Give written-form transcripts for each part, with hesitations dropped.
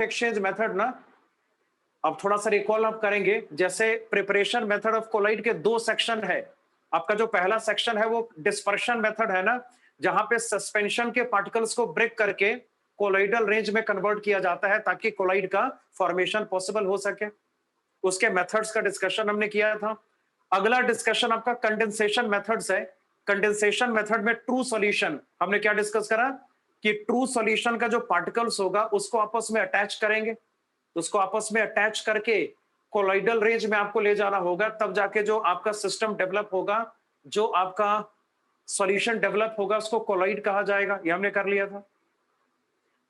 Exchange method ना, अब थोड़ा सा रिकॉल आप करेंगे। जैसे प्रिपरेशन मेथड ऑफ कोलाइड के दो सेक्शन है। आपका जो पहला सेक्शन है वो डिस्पर्शन मेथड है ना, जहां पे सस्पेंशन के पार्टिकल्स को ब्रेक करके कोलाइडल रेंज में कन्वर्ट किया जाता है ताकि कोलाइड का फॉर्मेशन पॉसिबल हो सके। उसके मेथड्स का डिस्कशन हमने किया था। अगला डिस्कशन आपका कंडेंसेशन मेथड्स है। कंडेंसेशन मेथड में ट्रू सॉल्यूशन हमने क्या डिस्कस करा कि ट्रू सॉल्यूशन का जो पार्टिकल्स होगा उसको आपस में अटैच करेंगे, उसको आपस में अटैच करके कोलाइडल रेंज में आपको ले जाना होगा, तब जाके जो आपका सिस्टम डेवलप होगा, जो आपका सॉल्यूशन डेवलप होगा उसको कोलाइड कहा जाएगा। ये हमने कर लिया था।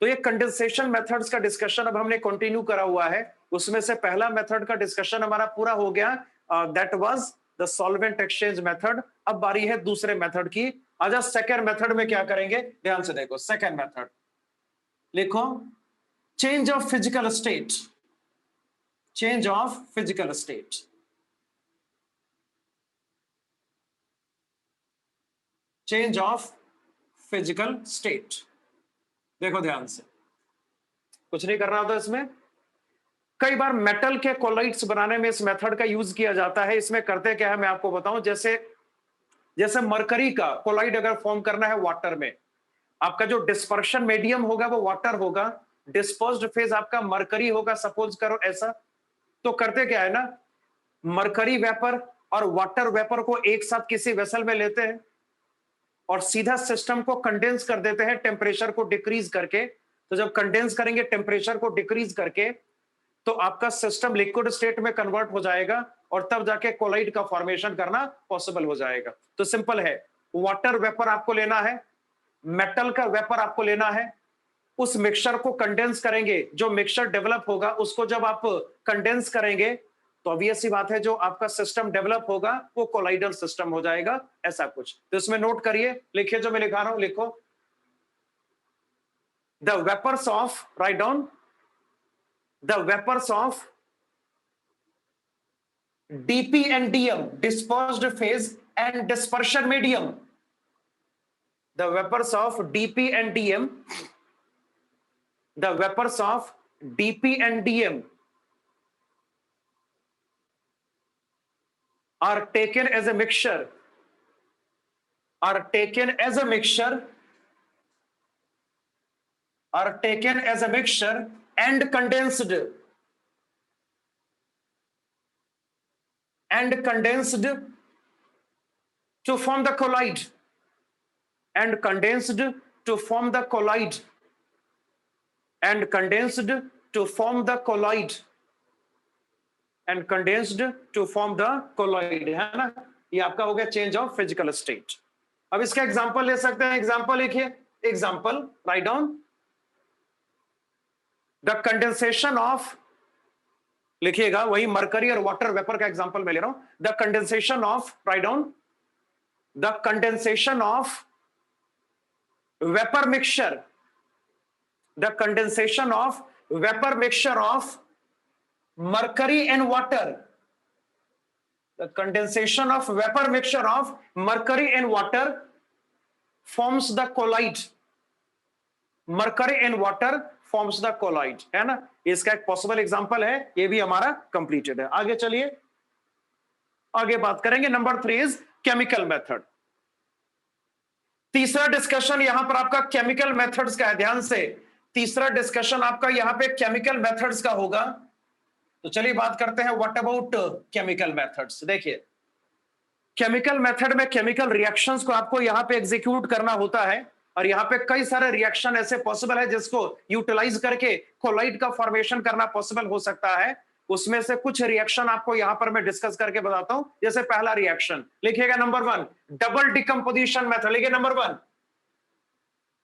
तो ये कंडेंसेशन मेथड्स का डिस्कशन अब हमने कंटिन्यू करा हुआ है। उसमें से पहला मेथड का डिस्कशन हमारा पूरा हो गया, that was the solvent exchange method. अब बारी है दूसरे मेथड की। आजा सेकंड मेथड में क्या करेंगे, ध्यान से देखो। सेकंड मेथड लिखो, change of physical state. Change of physical state. Change of physical state. देखो ध्यान से, कुछ नहीं करना होता इसमें। कई बार मेटल के कोलाइड्स बनाने में इस मेथड का यूज किया जाता है। इसमें करते क्या है मैं आपको बताऊं। जैसे जैसे मरकरी का कोलाइड अगर फॉर्म करना है वाटर में, आपका जो डिस्पर्शन मीडियम होगा वो वाटर होगा, डिस्पर्स्ड फेज आपका मरकरी होगा, सपोज करो ऐसा। तो करते क्या है ना, मरकरी वेपर और वाटर वेपर को एक साथ किसी वेसल में लेते हैं और सीधा सिस्टम को कंडेंस कर देते हैं टेम्परेचर को डिक्रीज करके। तो जब कंडेंस करेंगे टेम्परेचर को डिक्रीज करके, तो आपका सिस्टम लिक्विड स्टेट में कन्वर्ट हो जाएगा और तब जाके कोलाइड का फॉर्मेशन करना पॉसिबल हो जाएगा। तो सिंपल है, वाटर वेपर आपको लेना है, मेटल का वेपर आपको लेना है, उस मिक्सचर को कंडेंस करेंगे। जो मिक्सचर डेवलप होगा उसको जब आप कंडेंस करेंगे तो ऑब्वियस सी बात है जो आपका सिस्टम डेवलप होगा वो कोलाइडल सिस्टम हो जाएगा, ऐसा कुछ। तो इसमें नोट करिए, लिखिए जो मैं लिखा रहा हूं, लिखो the vapours of, write down the vapors of dp and dm, dispersed phase and dispersion medium. The vapors of dp and dm, the vapors of dp and dm are taken as a mixture, are taken as a mixture, are taken as a mixture and condensed to form the colloid, and condensed to form the colloid, and condensed to form the colloid, and condensed to form the colloid, है ना। ये आपका हो गया change of physical state. अब इसका example ले सकते हैं। एग्जांपल लिखिए, example write down the condensation of, लिखिएगा वही मरकरी और वाटर वेपर का एग्जांपल मैं ले रहा हूं। The condensation of, write down the condensation of vapour mixture, the condensation of vapour mixture of mercury and water, the condensation of vapor mixture of mercury and water forms the colloid, mercury and water forms the colloid, है ना। इसका एक possible example है, ये भी हमारा completed है। आगे चलिए, आगे बात करेंगे। Number 3 is chemical method. तीसरा डिस्कशन यहां पर आपका केमिकल मेथड्स का है। ध्यान से, तीसरा डिस्कशन आपका यहां पे केमिकल मेथड्स का होगा। तो चलिए बात करते हैं व्हाट अबाउट केमिकल मेथड्स। देखिए, केमिकल मेथड में केमिकल रिएक्शंस को आपको यहां पे एग्जीक्यूट करना होता है और यहां पे कई सारे रिएक्शन ऐसे पॉसिबल है जिसको यूटिलाइज करके कोलाइड का फॉर्मेशन करना पॉसिबल हो सकता है। उसमें से कुछ रिएक्शन आपको यहां पर मैं डिस्कस करके बताता हूं। जैसे पहला रिएक्शन लिखिएगा, नंबर 1 डबल डिकम्पोजिशन मेथड। लिखिए नंबर 1,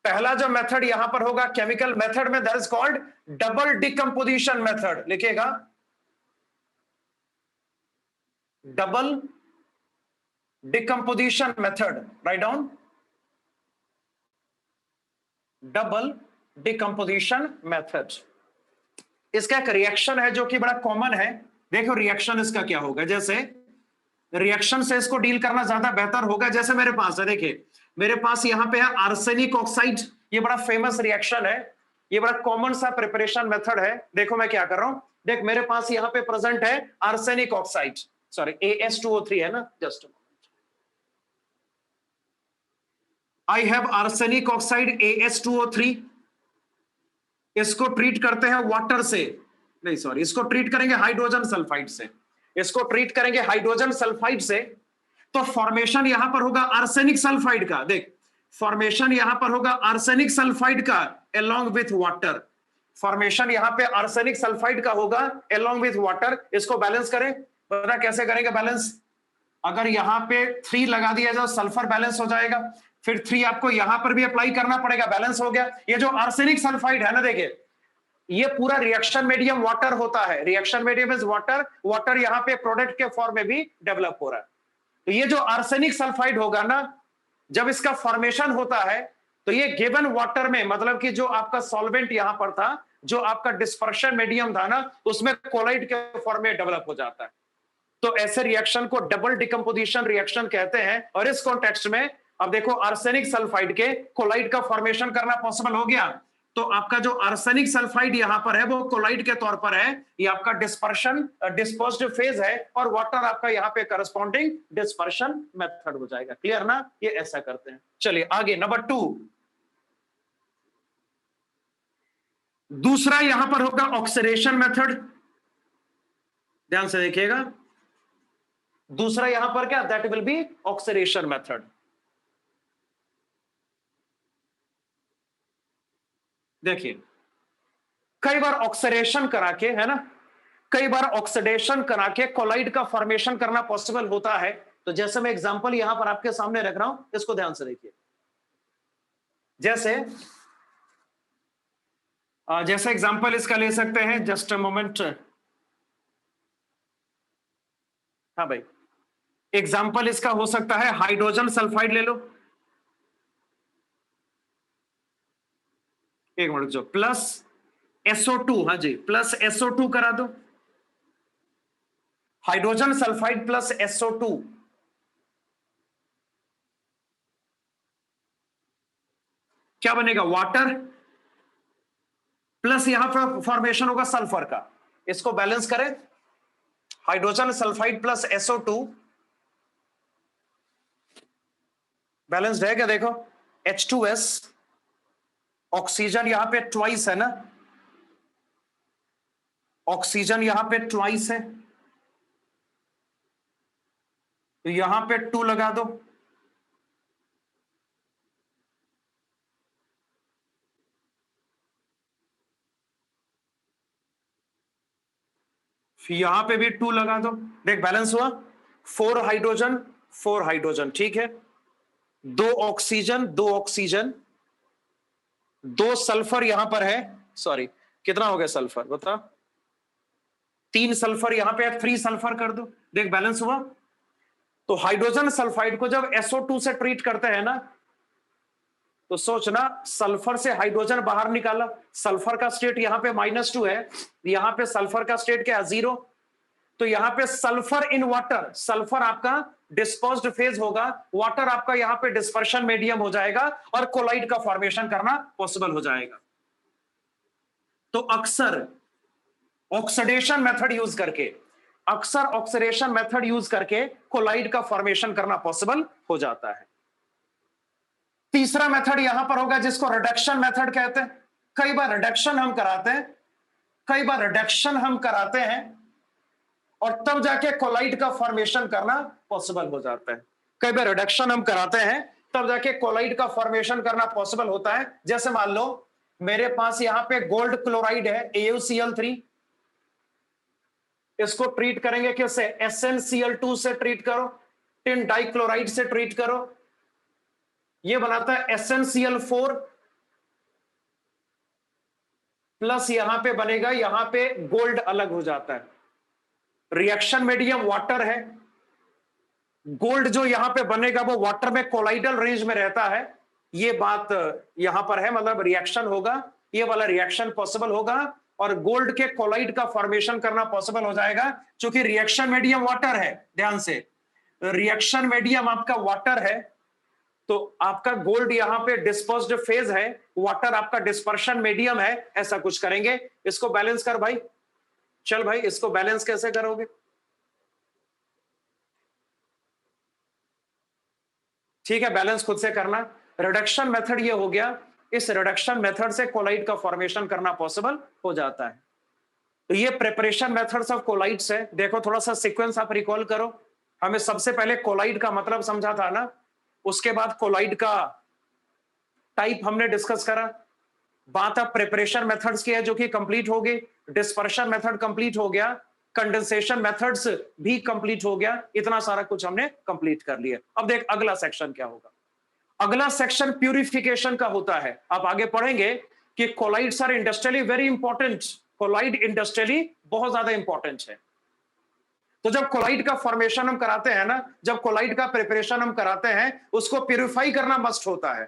पहला जो मेथड यहां पर होगा केमिकल मेथड में, that is called double decomposition method. लिखिएगा double decomposition method, write down double decomposition method। इसका एक रिएक्शन है जो कि बड़ा कॉमन है। देखो रिएक्शन इसका क्या होगा, जैसे रिएक्शन से इसको डील करना ज्यादा बेहतर होगा। जैसे मेरे पास है, देखिए मेरे पास यहां पे है आर्सेनिक ऑक्साइड, ये बड़ा फेमस रिएक्शन है। ये बड़ा कॉमन सा प्रिपरेशन मेथड है। देखो मैं क्या कर रहा हूं, देख मेरे पास यहां पे प्रेजेंट है आर्सेनिक ऑक्साइड, सॉरी AS2O3 है ना, just I have arsenic oxide AS2O3। इसको ट्रीट करते हैं वाटर से, नहीं सॉरी, इसको ट्रीट करेंगे हाइड्रोजन सल्फाइड से, इसको ट्रीट करेंगे हाइड्रोजन सल्फाइड से। तो फॉर्मेशन यहां पर होगा आर्सेनिक सल्फाइड का, देख फॉर्मेशन यहां पर होगा आर्सेनिक सल्फाइड का along विथ वाटर, फॉर्मेशन यहां पे आर्सेनिक सल्फाइड का होगा along विथ वाटर। इसको बैलेंस करें, पता कैसे करेंगे बैलेंस, अगर यहां पे 3 लगा दिया जाए सल्फर बैलेंस हो जाएगा, फिर 3 आपको यहां पर भी अप्लाई करना पड़ेगा, बैलेंस हो गया। ये जो आर्सेनिक सल्फाइड है ना, देखिए ये पूरा रिएक्शन मीडियम वाटर होता है, reaction medium is water, water यहां पे प्रोडक्ट के फॉर्म में भी डेवलप हो रहा है। तो ये जो आर्सेनिक सल्फाइड होगा ना, जब इसका फॉर्मेशन होता है तो ये गिवन वाटर में, मतलब कि जो आपका सॉल्वेंट यहां पर था, जो आपका डिस्पर्शन मीडियम था ना, उसमें कोलाइड के फॉर्म में डेवलप हो जाता है। तो ऐसे रिएक्शन को डबल डिकम्पोजिशन रिएक्शन कहते हैं। और इस कॉन्टेक्स्ट में अब देखो आर्सेनिक सल्फाइड के कोलाइड का फॉर्मेशन करना पॉसिबल हो गया। तो आपका जो आर्सेनिक सल्फाइड यहां पर है वो कोलाइड के तौर पर है, ये आपका डिस्पर्शन डिस्पर्स्ड फेज है, और वाटर आपका यहां पे करस्पॉन्डिंग डिस्पर्शन मेथड हो जाएगा। क्लियर ना, ये ऐसा करते हैं। चलिए आगे नंबर 2, दूसरा यहां पर होगा ऑक्सीडेशन मेथड, ध्यान से देखिएगा। दूसरा यहां पर क्या, that will be oxidation method. देखिए कई बार ऑक्सीडेशन करा के, है ना, कई बार ऑक्सीडेशन करा के कोलाइड का फॉर्मेशन करना पॉसिबल होता है। तो जैसे मैं एग्जांपल यहां पर आपके सामने रख रहा हूं, इसको ध्यान से देखिए। जैसे जैसे एग्जांपल इसका ले सकते हैं, जस्ट अ मोमेंट, हाँ भाई, एग्जांपल इसका हो सकता है हाइड्रोजन सल्फाइड ले लो, एक मिनट, जो प्लस SO2, हाँ जी प्लस SO2 करा दो, हाइड्रोजन सल्फाइड प्लस SO2, क्या बनेगा, वाटर, प्लस यहां पर फॉर्मेशन होगा सल्फर का। इसको बैलेंस करें, hydrogen sulphide plus SO2 balanced है क्या, देखो H2S, ऑक्सीजन यहां पे ट्वाइस है ना, ऑक्सीजन यहां पे ट्वाइस है, तो यहां पे 2 लगा दो, फिर यहां पे भी 2 लगा दो, देख बैलेंस हुआ, 4 हाइड्रोजन 4 हाइड्रोजन, ठीक है, 2 ऑक्सीजन 2 ऑक्सीजन, 2 सल्फर यहां पर है, सॉरी कितना हो गया सल्फर बता, 3 सल्फर यहां पे 3 सल्फर कर दो, देख बैलेंस हुआ। तो हाइड्रोजन सल्फाइड को जब SO2 से ट्रीट करते हैं ना, तो सोचना सल्फर से हाइड्रोजन बाहर निकाला, सल्फर का स्टेट यहां पे -2 है, यहां पे सल्फर का स्टेट क्या है, 0। तो यहां पे सल्फर इन वाटर, सल्फर आपका डिस्पर्स्ड फेज होगा, वाटर आपका यहां पे डिस्पर्शन मीडियम हो जाएगा, और कोलाइड का फॉर्मेशन करना पॉसिबल हो जाएगा। तो अक्सर ऑक्सीडेशन मेथड यूज करके, अक्सर ऑक्सीडेशन मेथड यूज करके कोलाइड का फॉर्मेशन करना पॉसिबल हो जाता है। तीसरा मेथड यहां पर होगा जिसको रिडक्शन मेथड कहते हैं। कई बार रिडक्शन हम कराते हैं, कई बार रिडक्शन हम कराते हैं, और तब जाके कोलाइड का फॉर्मेशन करना पॉसिबल हो जाता है। कई बार रिडक्शन हम कराते हैं, तब जाके कोलाइड का फॉर्मेशन करना पॉसिबल होता है। जैसे मान लो मेरे पास यहां पे गोल्ड क्लोराइड है AuCl3, इसको ट्रीट करेंगे किससे, SnCl2 से ट्रीट करो, टिन डाइक्लोराइड से ट्रीट करो, ये बनाता है SnCl4, प्लस यहां पे बनेगा, यहां पे गोल्ड अलग हो जाता है, रिएक्शन मीडियम वाटर है, गोल्ड जो यहां पे बनेगा वो वाटर में कोलाइडल रेंज में रहता है, ये बात यहां पर है, मतलब रिएक्शन होगा, ये वाला रिएक्शन पॉसिबल होगा, और गोल्ड के कोलाइड का फॉर्मेशन करना पॉसिबल हो जाएगा, क्योंकि रिएक्शन मीडियम वाटर है। ध्यान से, रिएक्शन मीडियम आपका वाटर है, तो आपका गोल्ड यहां पे डिस्पर्स्ड फेज है, वाटर आपका डिस्पर्शन मीडियम है, ऐसा कुछ करेंगे। इसको बैलेंस कर भाई, चल भाई इसको बैलेंस कैसे करोगे? ठीक है, बैलेंस खुद से करना। रिडक्शन मेथड ये हो गया, इस रिडक्शन मेथड से कोलाइड का फॉर्मेशन करना पॉसिबल हो जाता है। तो ये प्रिपरेशन मेथड्स ऑफ कोलाइड्स है। देखो थोड़ा सा सीक्वेंस आप रिकॉल करो। हमें सबसे पहले कोलाइड का मतलब समझा था ना, उसके बाद कोलाइड का टाइप हमने डिस्कस करा। बात अब प्रिपरेशन मेथड्स की है जो कि कंप्लीट हो गई। डिस्पर्शन मेथड कंप्लीट हो गया, कंडेंसेशन मेथड्स भी कंप्लीट हो गया। इतना सारा कुछ हमने कंप्लीट कर लिया। अब देख अगला सेक्शन क्या होगा। अगला सेक्शन प्यूरिफिकेशन का होता है। आप आगे पढ़ेंगे कि colloids are industrially very important. Colloid industrially बहुत ज्यादा इंपॉर्टेंट है। तो जब कोलाइड का फॉर्मेशन हम कराते हैं ना, जब कोलाइड का प्रिपरेशन हम कराते हैं, उसको प्यूरिफाई करना मस्ट होता है।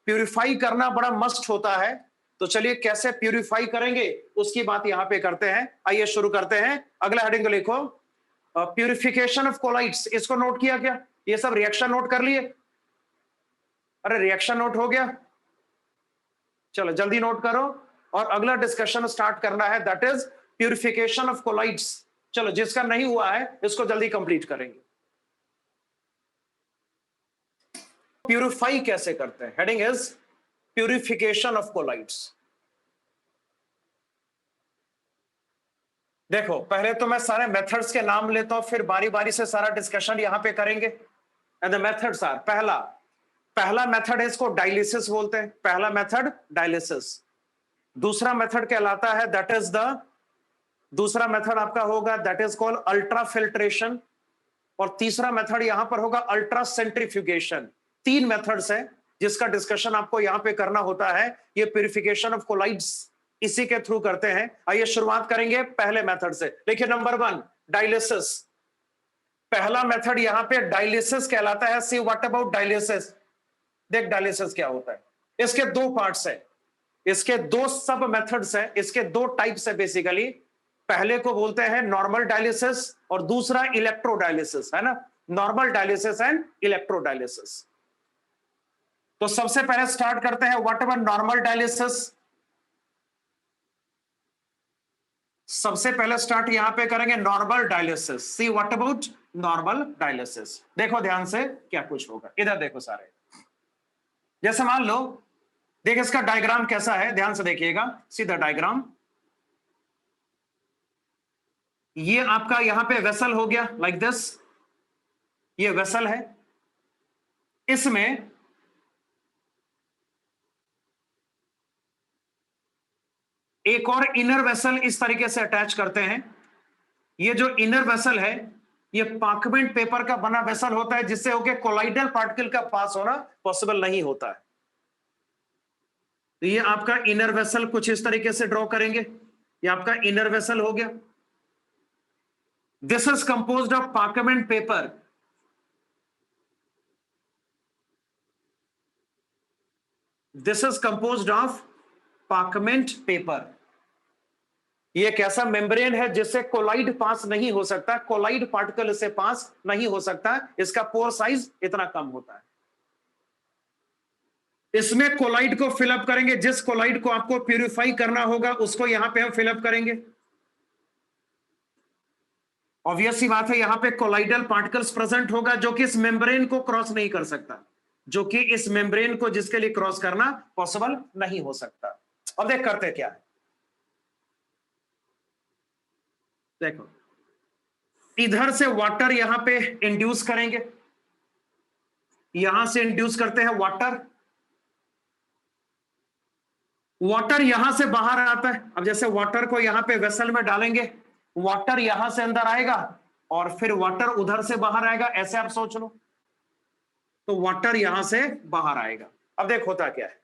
प्यूरिफाई करना बड़ा मस्ट होता है। तो चलिए कैसे प्यूरिफाई करेंगे उसकी बात यहां पे करते हैं। आइए शुरू करते हैं। अगला हेडिंग लिखो, प्यूरिफिकेशन ऑफ कोलाइड्स। इसको नोट किया क्या? ये सब रिएक्शन नोट कर लिए? अरे रिएक्शन नोट हो गया? चलो जल्दी नोट करो। और अगला डिस्कशन स्टार्ट करना है, that is purification of collides. चलो जिसका नहीं हुआ है इसको जल्दी कंप्लीट करेंगे। प्यूरिफाई कैसे करते हैं? Heading is purification of collides. देखो पहले तो मैं सारे मेथड्स के नाम लेता हूं, फिर बारी बारी से सारा डिस्कशन यहां पे करेंगे। एंड द मेथड्स आर, पहला मेथड है, इसको डायलिसिस बोलते हैं। पहला मेथड डायलिसिस। दूसरा मेथड कहलाता है दैट इज द, दूसरा मेथड आपका होगा that is called ultra filtration. और तीसरा मेथड यहां पर होगा अल्ट्रा सेंट्रीफ्यूगेशन। तीन मेथड्स हैं जिसका डिस्कशन आपको यहां पे करना होता है। ये प्यूरिफिकेशन ऑफ कोलाइड्स इसी के थ्रू करते हैं। आइए शुरुआत करेंगे पहले मेथड से। देखिए नंबर 1 डायलिसिस। पहला मेथड यहां पे डायलिसिस कहलाता है। See what about dialysis. देख डायलिसिस क्या होता है। इसके दो पार्ट्स है, इसके दो सब मेथड्स है, इसके दो टाइप्स है बेसिकली। पहले को बोलते हैं नॉर्मल डायलिसिस और दूसरा इलेक्ट्रोडायलिसिस, है ना। Normal dialysis and electrodialysis. तो सबसे पहले स्टार्ट करते हैं व्हाट एवर नॉर्मल डायलिसिस। सबसे पहले स्टार्ट यहां पे करेंगे normal dialysis. See what about normal dialysis. देखो ध्यान से क्या कुछ होगा। इधर देखो सारे, जैसे मान लो, देख इसका डायग्राम कैसा है, ध्यान से देखिएगा। सीधा डायग्राम, ये आपका यहां पे वेसल हो गया लाइक दिस। ये वेसल है, इसमें एक और इनर वेसल इस तरीके से अटैच करते हैं। ये जो इनर वेसल है, ये पार्चमेंट पेपर का बना वेसल होता है, जिससे होके कोलाइडल पार्टिकल का पास होना पॉसिबल नहीं होता है। तो ये आपका इनर वेसल कुछ इस तरीके से ड्रॉ करेंगे। ये आपका इनर वेसल हो गया। This is composed of parchment paper. This is composed of parchment paper. ये एक ऐसा मेम्ब्रेन है जिससे कोलाइड पास नहीं हो सकता, कोलाइड पार्टिकल इससे पास नहीं हो सकता। इसका पोर साइज इतना कम होता है। इसमें कोलाइड को फिलअप करेंगे। जिस कोलाइड को आपको प्यूरिफाई करना होगा उसको यहां पे हम फिलअप करेंगे। ऑब्वियस सी बात है, यहां पे कोलाइडल पार्टिकल्स प्रेजेंट होगा जो कि इस मेम्ब्रेन को क्रॉस नहीं कर सकता, जो कि इस मेम्ब्रेन को जिसके लिए क्रॉस करना पॉसिबल नहीं हो सकता। अब देख करते क्या है, देखो इधर से वाटर यहां पे इंड्यूस करेंगे, यहां से इंड्यूस करते हैं वाटर। वाटर यहां से बाहर आता है। अब जैसे वाटर को यहां पे वेसल में डालेंगे, वाटर यहां से अंदर आएगा और फिर वाटर उधर से बाहर आएगा, ऐसे आप सोच लो। तो वाटर यहां से बाहर आएगा। अब देख होता क्या है,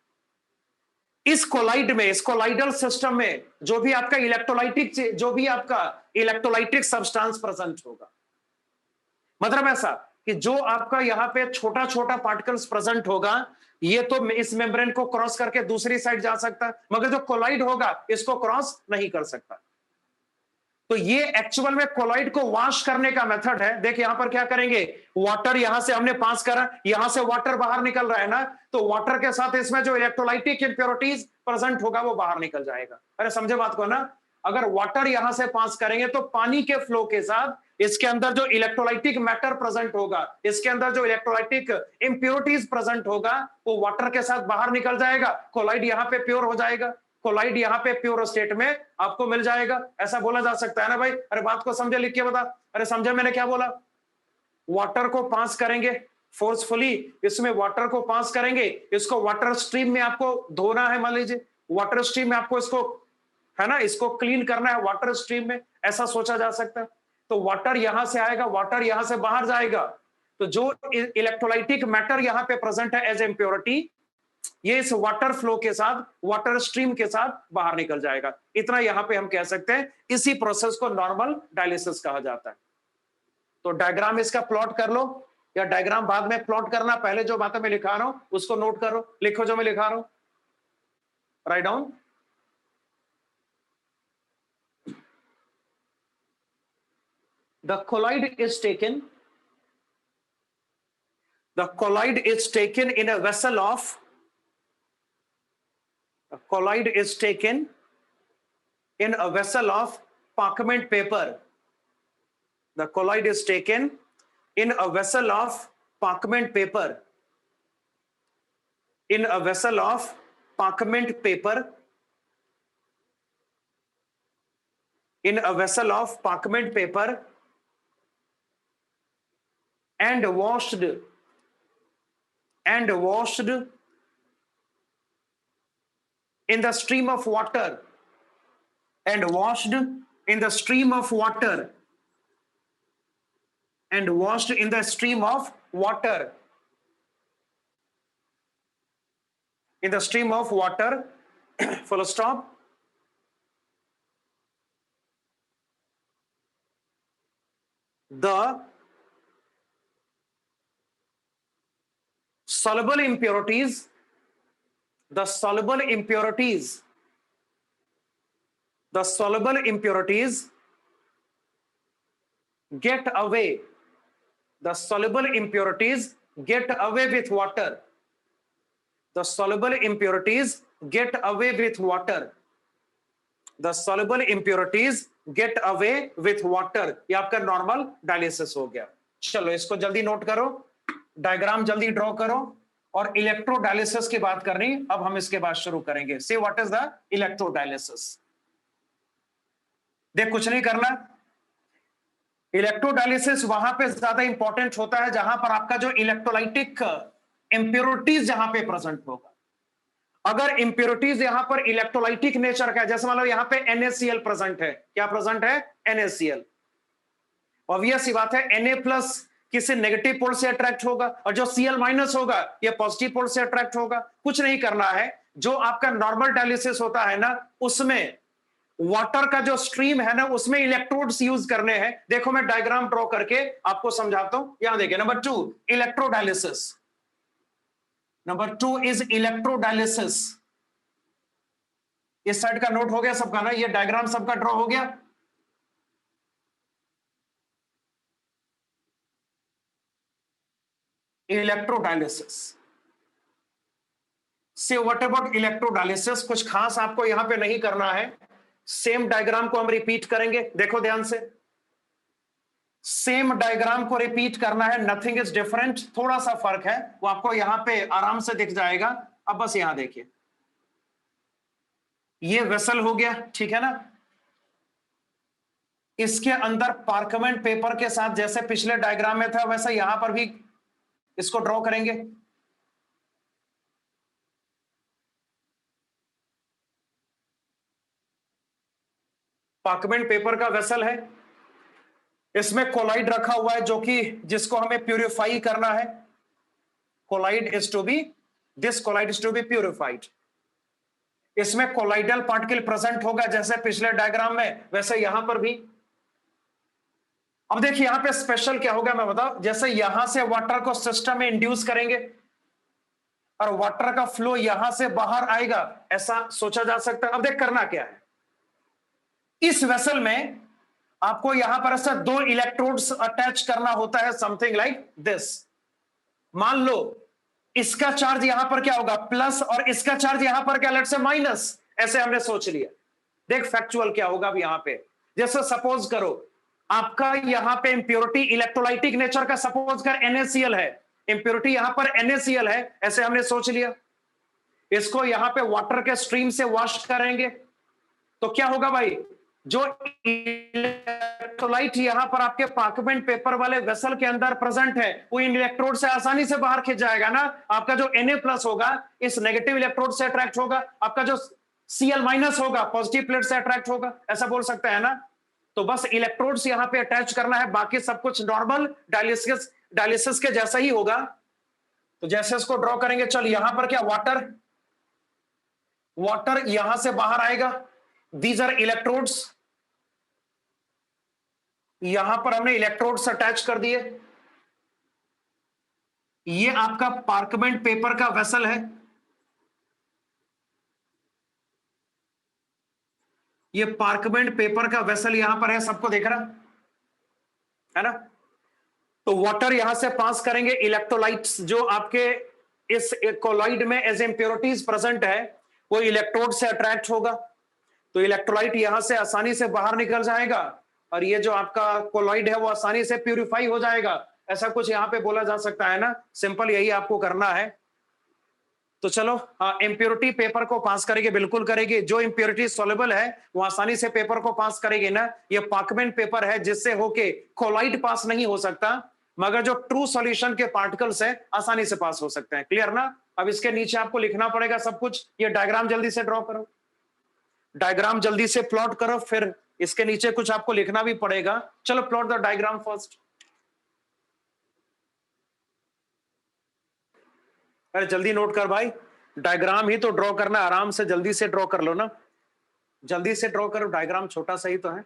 इस कोलाइड में, इस कोलाइडल सिस्टम में जो भी आपका इलेक्ट्रोलाइटिक सब्सटेंस प्रेजेंट होगा, मतलब ऐसा कि जो आपका यहां पे छोटा छोटा पार्टिकल्स प्रेजेंट होगा, ये तो इस मेम्ब्रेन को क्रॉस करके दूसरी साइड जा सकता है, मगर जो कोलाइड होगा इसको क्रॉस नहीं कर सकता। तो ये एक्चुअल में कोलॉइड को वॉश करने का मेथड है। देखिए यहां पर क्या करेंगे, वाटर यहां से हमने पास करा, यहां से वाटर बाहर निकल रहा है ना, तो वाटर के साथ इसमें जो इलेक्ट्रोलाइटिक इंप्योरिटीज प्रेजेंट होगा वो बाहर निकल जाएगा। अरे समझे बात को ना, अगर वाटर यहां से पास करेंगे तो पानी के फ्लो के साथ इसके अंदर जो इलेक्ट्रोलाइटिक मैटर प्रेजेंट होगा, इसके अंदर जो इलेक्ट्रोलाइटिक इंप्योरिटीज प्रेजेंट होगा, वो वाटर के साथ बाहर निकल जाएगा, कोलाइड यहां पे प्योर हो जाएगा, कोलाइड यहां पे प्योर स्टेट में आपको मिल जाएगा। ऐसा बोला जा सकता है ना भाई? अरे बात को समझे, लिख के बता। अरे समझे मैंने क्या बोला? वाटर को पास करेंगे फोर्सफुली, इसमें वाटर को पास करेंगे, इसको वाटर स्ट्रीम में आपको धोना है, मान लीजिए वाटर स्ट्रीम में आपको इसको, है ना, इसको क्लीन करना है वाटर स्ट्रीम में, ऐसा सोचा जा सकता है। तो वाटर यहां से आएगा, वाटर यहां से बाहर जाएगा, तो जो इलेक्ट्रोलाइटिक मैटर यहां पे प्रेजेंट है एज इम्प्योरिटी, ये इस वाटर फ्लो के साथ, वाटर स्ट्रीम के साथ बाहर निकल जाएगा। इतना यहां पे हम कह सकते हैं। इसी प्रोसेस को नॉर्मल डायलिसिस कहा जाता है। तो डायग्राम इसका प्लॉट कर लो, या डायग्राम बाद में प्लॉट करना, पहले जो बातें मैं लिखा रहा हूं उसको नोट करो, लिखो जो मैं लिखा रहा हूं, right down. The colloid is taken. The colloid is taken in a vessel of. A colloid is taken in a vessel of parchment paper. The colloid is taken in a vessel of parchment paper. In a vessel of parchment paper. In a vessel of parchment paper. And washed in the stream of water, and washed in the stream of water, and washed in the stream of water, in the stream of water, full stop. The soluble impurities, the soluble impurities, the soluble impurities get away, the soluble impurities get away with water, the soluble impurities get away with water, the soluble impurities get away with water। ये आपका normal dialysis हो गया। चलो इसको जल्दी note करो, diagram जल्दी draw करो, और इलेक्ट्रोडायलिसिस की बात करनी अब हम इसके बाद शुरू करेंगे। See what is the electrodialysis. देख कुछ नहीं करना, इलेक्ट्रोडायलिसिस वहां पे ज्यादा इंपॉर्टेंट होता है जहां पर आपका जो इलेक्ट्रोलाइटिक इंप्योरिटीज जहां पे प्रेजेंट होगा। अगर इंप्योरिटीज यहां पर इलेक्ट्रोलाइटिक नेचर का है, जैसे मान लो यहां पे NaCl प्रेजेंट है, क्या प्रेजेंट है? NaCl। ऑब्वियस सी बात है Na+ किसी नेगेटिव पोल से अट्रैक्ट होगा, और जो Cl- होगा ये पॉजिटिव पोल से अट्रैक्ट होगा। कुछ नहीं करना है, जो आपका नॉर्मल डायलिसिस होता है ना, उसमें वाटर का जो स्ट्रीम है ना, उसमें इलेक्ट्रोड्स यूज करने हैं। देखो मैं डायग्राम ड्रॉ करके आपको समझाता हूं। यहां देखिए, number 2 electrodialysis, number 2 is electrodialysis. इस साइड का नोट हो गया सबका ना, ये डायग्राम सबका ड्रॉ हो गया। इलेक्ट्रोडायलिसिस से व्हाट अबाउट इलेक्ट्रोडायलिसिस, कुछ खास आपको यहां पे नहीं करना है। सेम डायग्राम को हम रिपीट करेंगे, देखो ध्यान से, सेम डायग्राम को रिपीट करना है, नथिंग इज डिफरेंट। थोड़ा सा फर्क है, वो आपको यहां पे आराम से दिख जाएगा। अब बस यहां देखिए, ये वेसल हो गया, ठीक है ना, इसके अंदर पार्कमेंट पेपर के साथ जैसे पिछले डायग्राम में था वैसा यहां पर भी इसको ड्रॉ करेंगे। पार्कमेंट पेपर का वेसल है, इसमें कोलाइड रखा हुआ है जो कि जिसको हमें प्यूरिफाई करना है। Colloid is to be, this colloid is to be purified. इसमें कोलाइडल पार्टिकल प्रेजेंट होगा जैसे पिछले डायग्राम में, वैसे यहां पर भी। अब देखिए यहां पे स्पेशल क्या होगा मैं बताऊं, जैसे यहां से वाटर को सिस्टम में इंड्यूस करेंगे और वाटर का फ्लो यहां से बाहर आएगा, ऐसा सोचा जा सकता है। अब देख करना क्या है, इस वेसल में आपको यहां पर ऐसा दो इलेक्ट्रोड्स अटैच करना होता है, समथिंग लाइक दिस। मान लो इसका चार्ज यहां पर क्या होगा, प्लस, और इसका चार्ज यहां पर क्या, लेट्स से माइनस। ऐसे हमने सोच लिया। देख फैक्चुअल क्या होगा अब यहां पे। जैसे सपोज करो आपका यहां पे इंप्योरिटी इलेक्ट्रोलाइटिक नेचर का सपोज कर NaCl है, इंप्योरिटी यहां पर NaCl है, ऐसे हमने सोच लिया। इसको यहां पे वाटर के स्ट्रीम से वॉश करेंगे तो क्या होगा भाई, जो इलेक्ट्रोलाइट यहां पर आपके पार्चमेंट पेपर वाले वेसल के अंदर प्रेजेंट है, वो इन इलेक्ट्रोड से आसानी से बाहर खिंच जाएगा ना। आपका जो Na+ होगा इस नेगेटिव इलेक्ट्रोड से अट्रैक्ट होगा, आपका जो Cl- होगा पॉजिटिव प्लेट से अट्रैक्ट होगा, ऐसा बोल सकते हैं ना। तो बस इलेक्ट्रोड्स यहां पे अटैच करना है, बाकी सब कुछ नॉर्मल डायलिसिस के जैसा ही होगा। तो जैसे इसको ड्रॉ करेंगे, चल यहां पर क्या, वाटर, वाटर यहां से बाहर आएगा, दीज आर इलेक्ट्रोड्स, यहां पर हमने इलेक्ट्रोड्स अटैच कर दिए। ये आपका पार्कमेंट पेपर का वेसल है, ये पार्कमेंट पेपर का वेसल यहां पर है, सबको देख रहा है ना। तो वाटर यहां से पास करेंगे, इलेक्ट्रोलाइट्स जो आपके इस कोलॉइड में एज इंप्योरिटीज प्रेजेंट है वो इलेक्ट्रोड से अट्रैक्ट होगा, तो इलेक्ट्रोलाइट यहां से आसानी से बाहर निकल जाएगा और ये जो आपका कोलॉइड है वो आसानी से प्यूरिफाई हो जाएगा। ऐसा कुछ यहां पे बोला जा सकता है ना, सिंपल यही आपको करना है। तो चलो इंप्योरिटी पेपर को पास करेगी, बिल्कुल करेगी, जो इंप्योरिटी सॉल्युबल है वो आसानी से पेपर को पास करेगी ना। ये पार्कमेंट पेपर है जिससे होके कोलॉइड पास नहीं हो सकता, मगर जो ट्रू सॉल्यूशन के पार्टिकल्स है आसानी से पास हो सकते हैं। क्लियर ना। अब इसके नीचे आपको लिखना पड़ेगा सब कुछ। ये डायग्राम जल्दी से ड्रॉ करो, डायग्राम जल्दी से प्लॉट करो, फिर इसके नीचे कुछ आपको लिखना भी पड़ेगा। चलो प्लॉट द डायग्राम फर्स्ट। अरे जल्दी नोट कर भाई, डायग्राम ही तो ड्रॉ करना, आराम से जल्दी से ड्रॉ कर लो ना, जल्दी से ड्रॉ करो, डायग्राम छोटा सा ही तो है।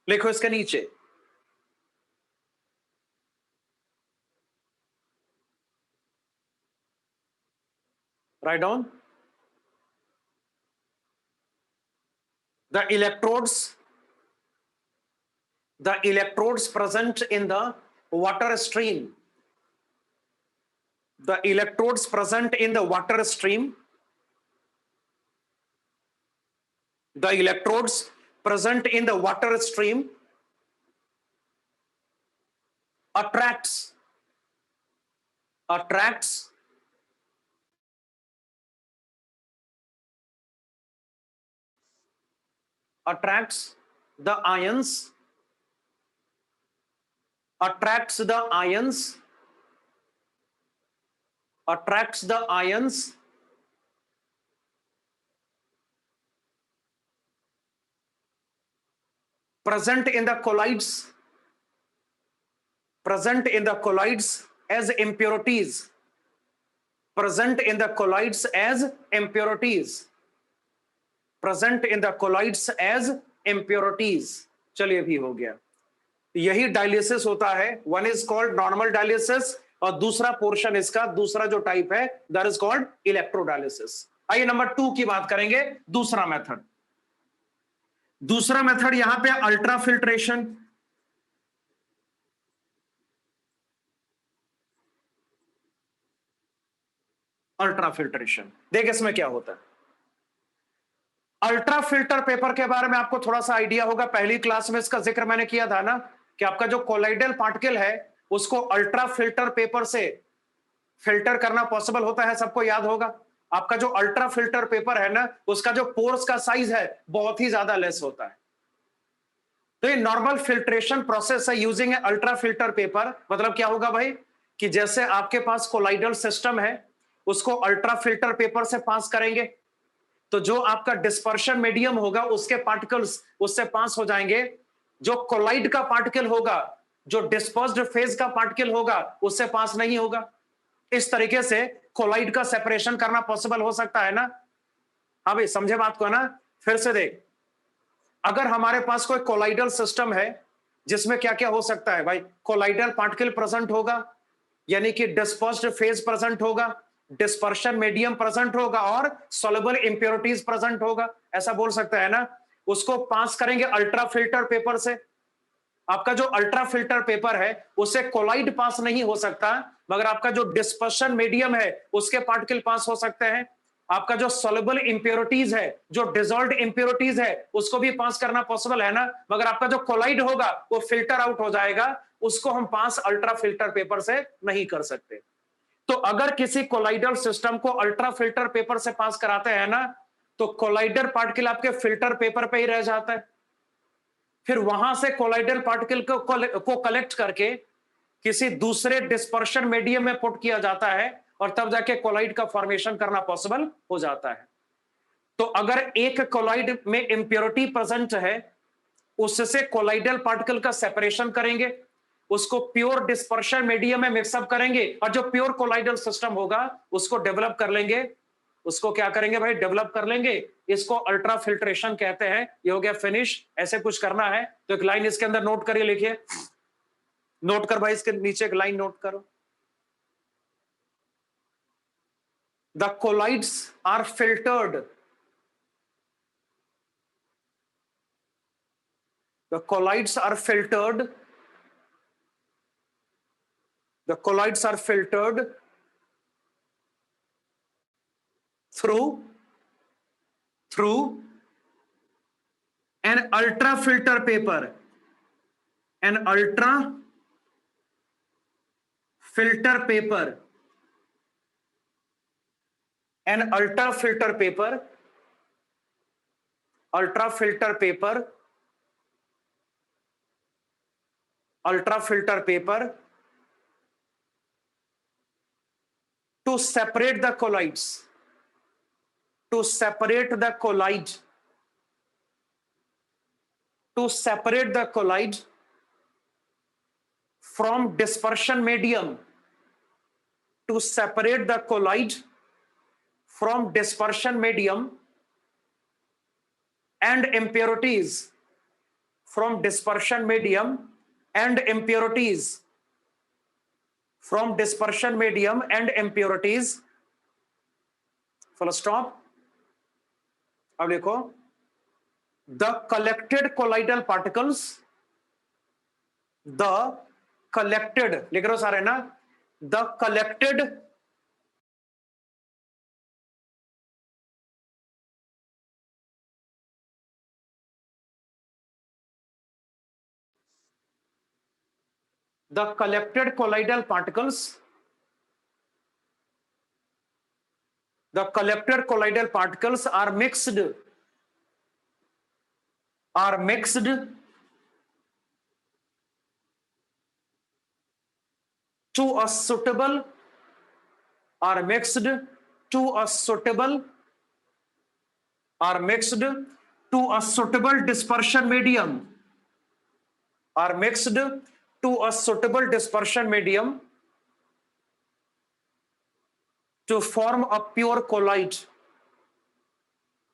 लिखो इसके नीचे, write down the electrodes present in the water stream, the electrodes present in the water stream, the electrodes present in the water stream attracts the ions, attracts the ions present in the colloids as impurities, present in the colloids as impurities। चलिए भी हो गया। यही dialysis होता है। One is called normal dialysis और दूसरा portion इसका, दूसरा जो टाइप है दैट इज कॉल्ड इलेक्ट्रोडायलिसिस। आइए नंबर 2 की बात करेंगे, दूसरा मेथड। दूसरा मेथड यहां पे अल्ट्रा फिल्ट्रेशन। अल्ट्रा फिल्ट्रेशन देख इसमें क्या होता है। अल्ट्रा फिल्टर पेपर के बारे में आपको थोड़ा सा आइडिया होगा, पहली क्लास में इसका जिक्र मैंने किया था ना कि आपका जो कोलाइडल पार्टिकल है उसको अल्ट्रा फिल्टर पेपर से फिल्टर करना पॉसिबल होता है, सबको याद होगा। आपका जो अल्ट्रा फिल्टर पेपर है ना उसका जो पोर्स का साइज है बहुत ही ज्यादा लेस होता है। तो ये नॉर्मल फिल्ट्रेशन प्रोसेस है यूजिंग अल्ट्रा फिल्टर पेपर। मतलब क्या होगा भाई कि जैसे आपके पास कोलाइडल सिस्टम है उसको अल्ट्रा फिल्टर पेपर से पास करेंगे तो जो आपका डिस्पर्शन मीडियम होगा उसके पार्टिकल्स उससे पास हो जाएंगे, जो कोलाइड का पार्टिकल होगा, जो डिस्पर्स्ड फेज का पार्टिकल होगा उससे पास नहीं होगा। इस तरीके से कोलाइड का सेपरेशन करना पॉसिबल हो सकता है ना। हाँ भाई समझे बात को ना। फिर से देख, अगर हमारे पास कोई कोलाइडल सिस्टम है जिसमें क्या क्या हो सकता है भाई, कोलाइडल पार्टिकल प्रेजेंट होगा, यानी कि डिस्पर्स्ड फेज प्रेजेंट होगा, डिस्पर्शन मीडियम प्रेजेंट होगा और सॉल्युबल इंप्योरिटीज प्रेजेंट होगा, ऐसा बोल सकते हैं ना। उसको पास करेंगे अल्ट्रा फिल्टर पेपर से। आपका जो अल्ट्रा फिल्टर पेपर है उसे कोलाइड पास नहीं हो सकता, मगर आपका जो डिस्पर्शन मीडियम है उसके पार्टिकल पास हो सकते हैं। आपका जो सॉल्युबल इंप्योरिटीज है, जो डिसॉल्व्ड इंप्योरिटीज है, उसको भी पास करना पॉसिबल है ना, मगर आपका जो कोलाइड होगा वो फिल्टर आउट हो जाएगा, उसको हम पास अल्ट्रा फिल्टर पेपर से नहीं कर सकते। तो अगर किसी कोलाइडल सिस्टम को अल्ट्रा फिल्टर पेपर से पास कराते हैं ना, तो कोलाइडर पार्टिकल आपके फिल्टर पेपर पे ही रह जाता है। फिर वहां से कोलाइडल पार्टिकल को कलेक्ट करके किसी दूसरे डिस्पर्शन मीडियम में पुट किया जाता है और तब जाके कोलाइड का फॉर्मेशन करना पॉसिबल हो जाता है। तो अगर एक कोलाइड में इंप्योरिटी प्रेजेंट है, उससे कोलाइडल पार्टिकल का सेपरेशन करेंगे, उसको प्योर डिस्पर्शन मीडियम में मिक्सअप करेंगे और जो प्योर कोलाइडल सिस्टम होगा उसको डेवलप कर लेंगे। उसको क्या करेंगे भाई? डेवलप कर लेंगे। इसको अल्ट्रा फिल्ट्रेशन कहते हैं। ये हो गया फिनिश। ऐसे कुछ करना है तो एक लाइन इसके अंदर नोट करिए, लिखिए। नोट कर भाई, इसके नीचे एक लाइन नोट करो। The colloids are filtered, the colloids are filtered, the colloids are filtered through an ultra filter paper, an ultra filter paper, an ultra filter paper, ultra filter paper, ultra filter paper, to separate the colloids, to separate the colloid, to separate the colloid from dispersion medium, to separate the colloid from dispersion medium and impurities, from dispersion medium and impurities, from dispersion medium and impurities, full stop। अब देखो, the collected colloidal particles, the collected, लिख रहे हो सारे ना, the collected colloidal particles, the collected colloidal particles are mixed to a suitable, are mixed to a suitable, are mixed to a suitable dispersion medium, are mixed to a suitable dispersion medium to form a pure colloid,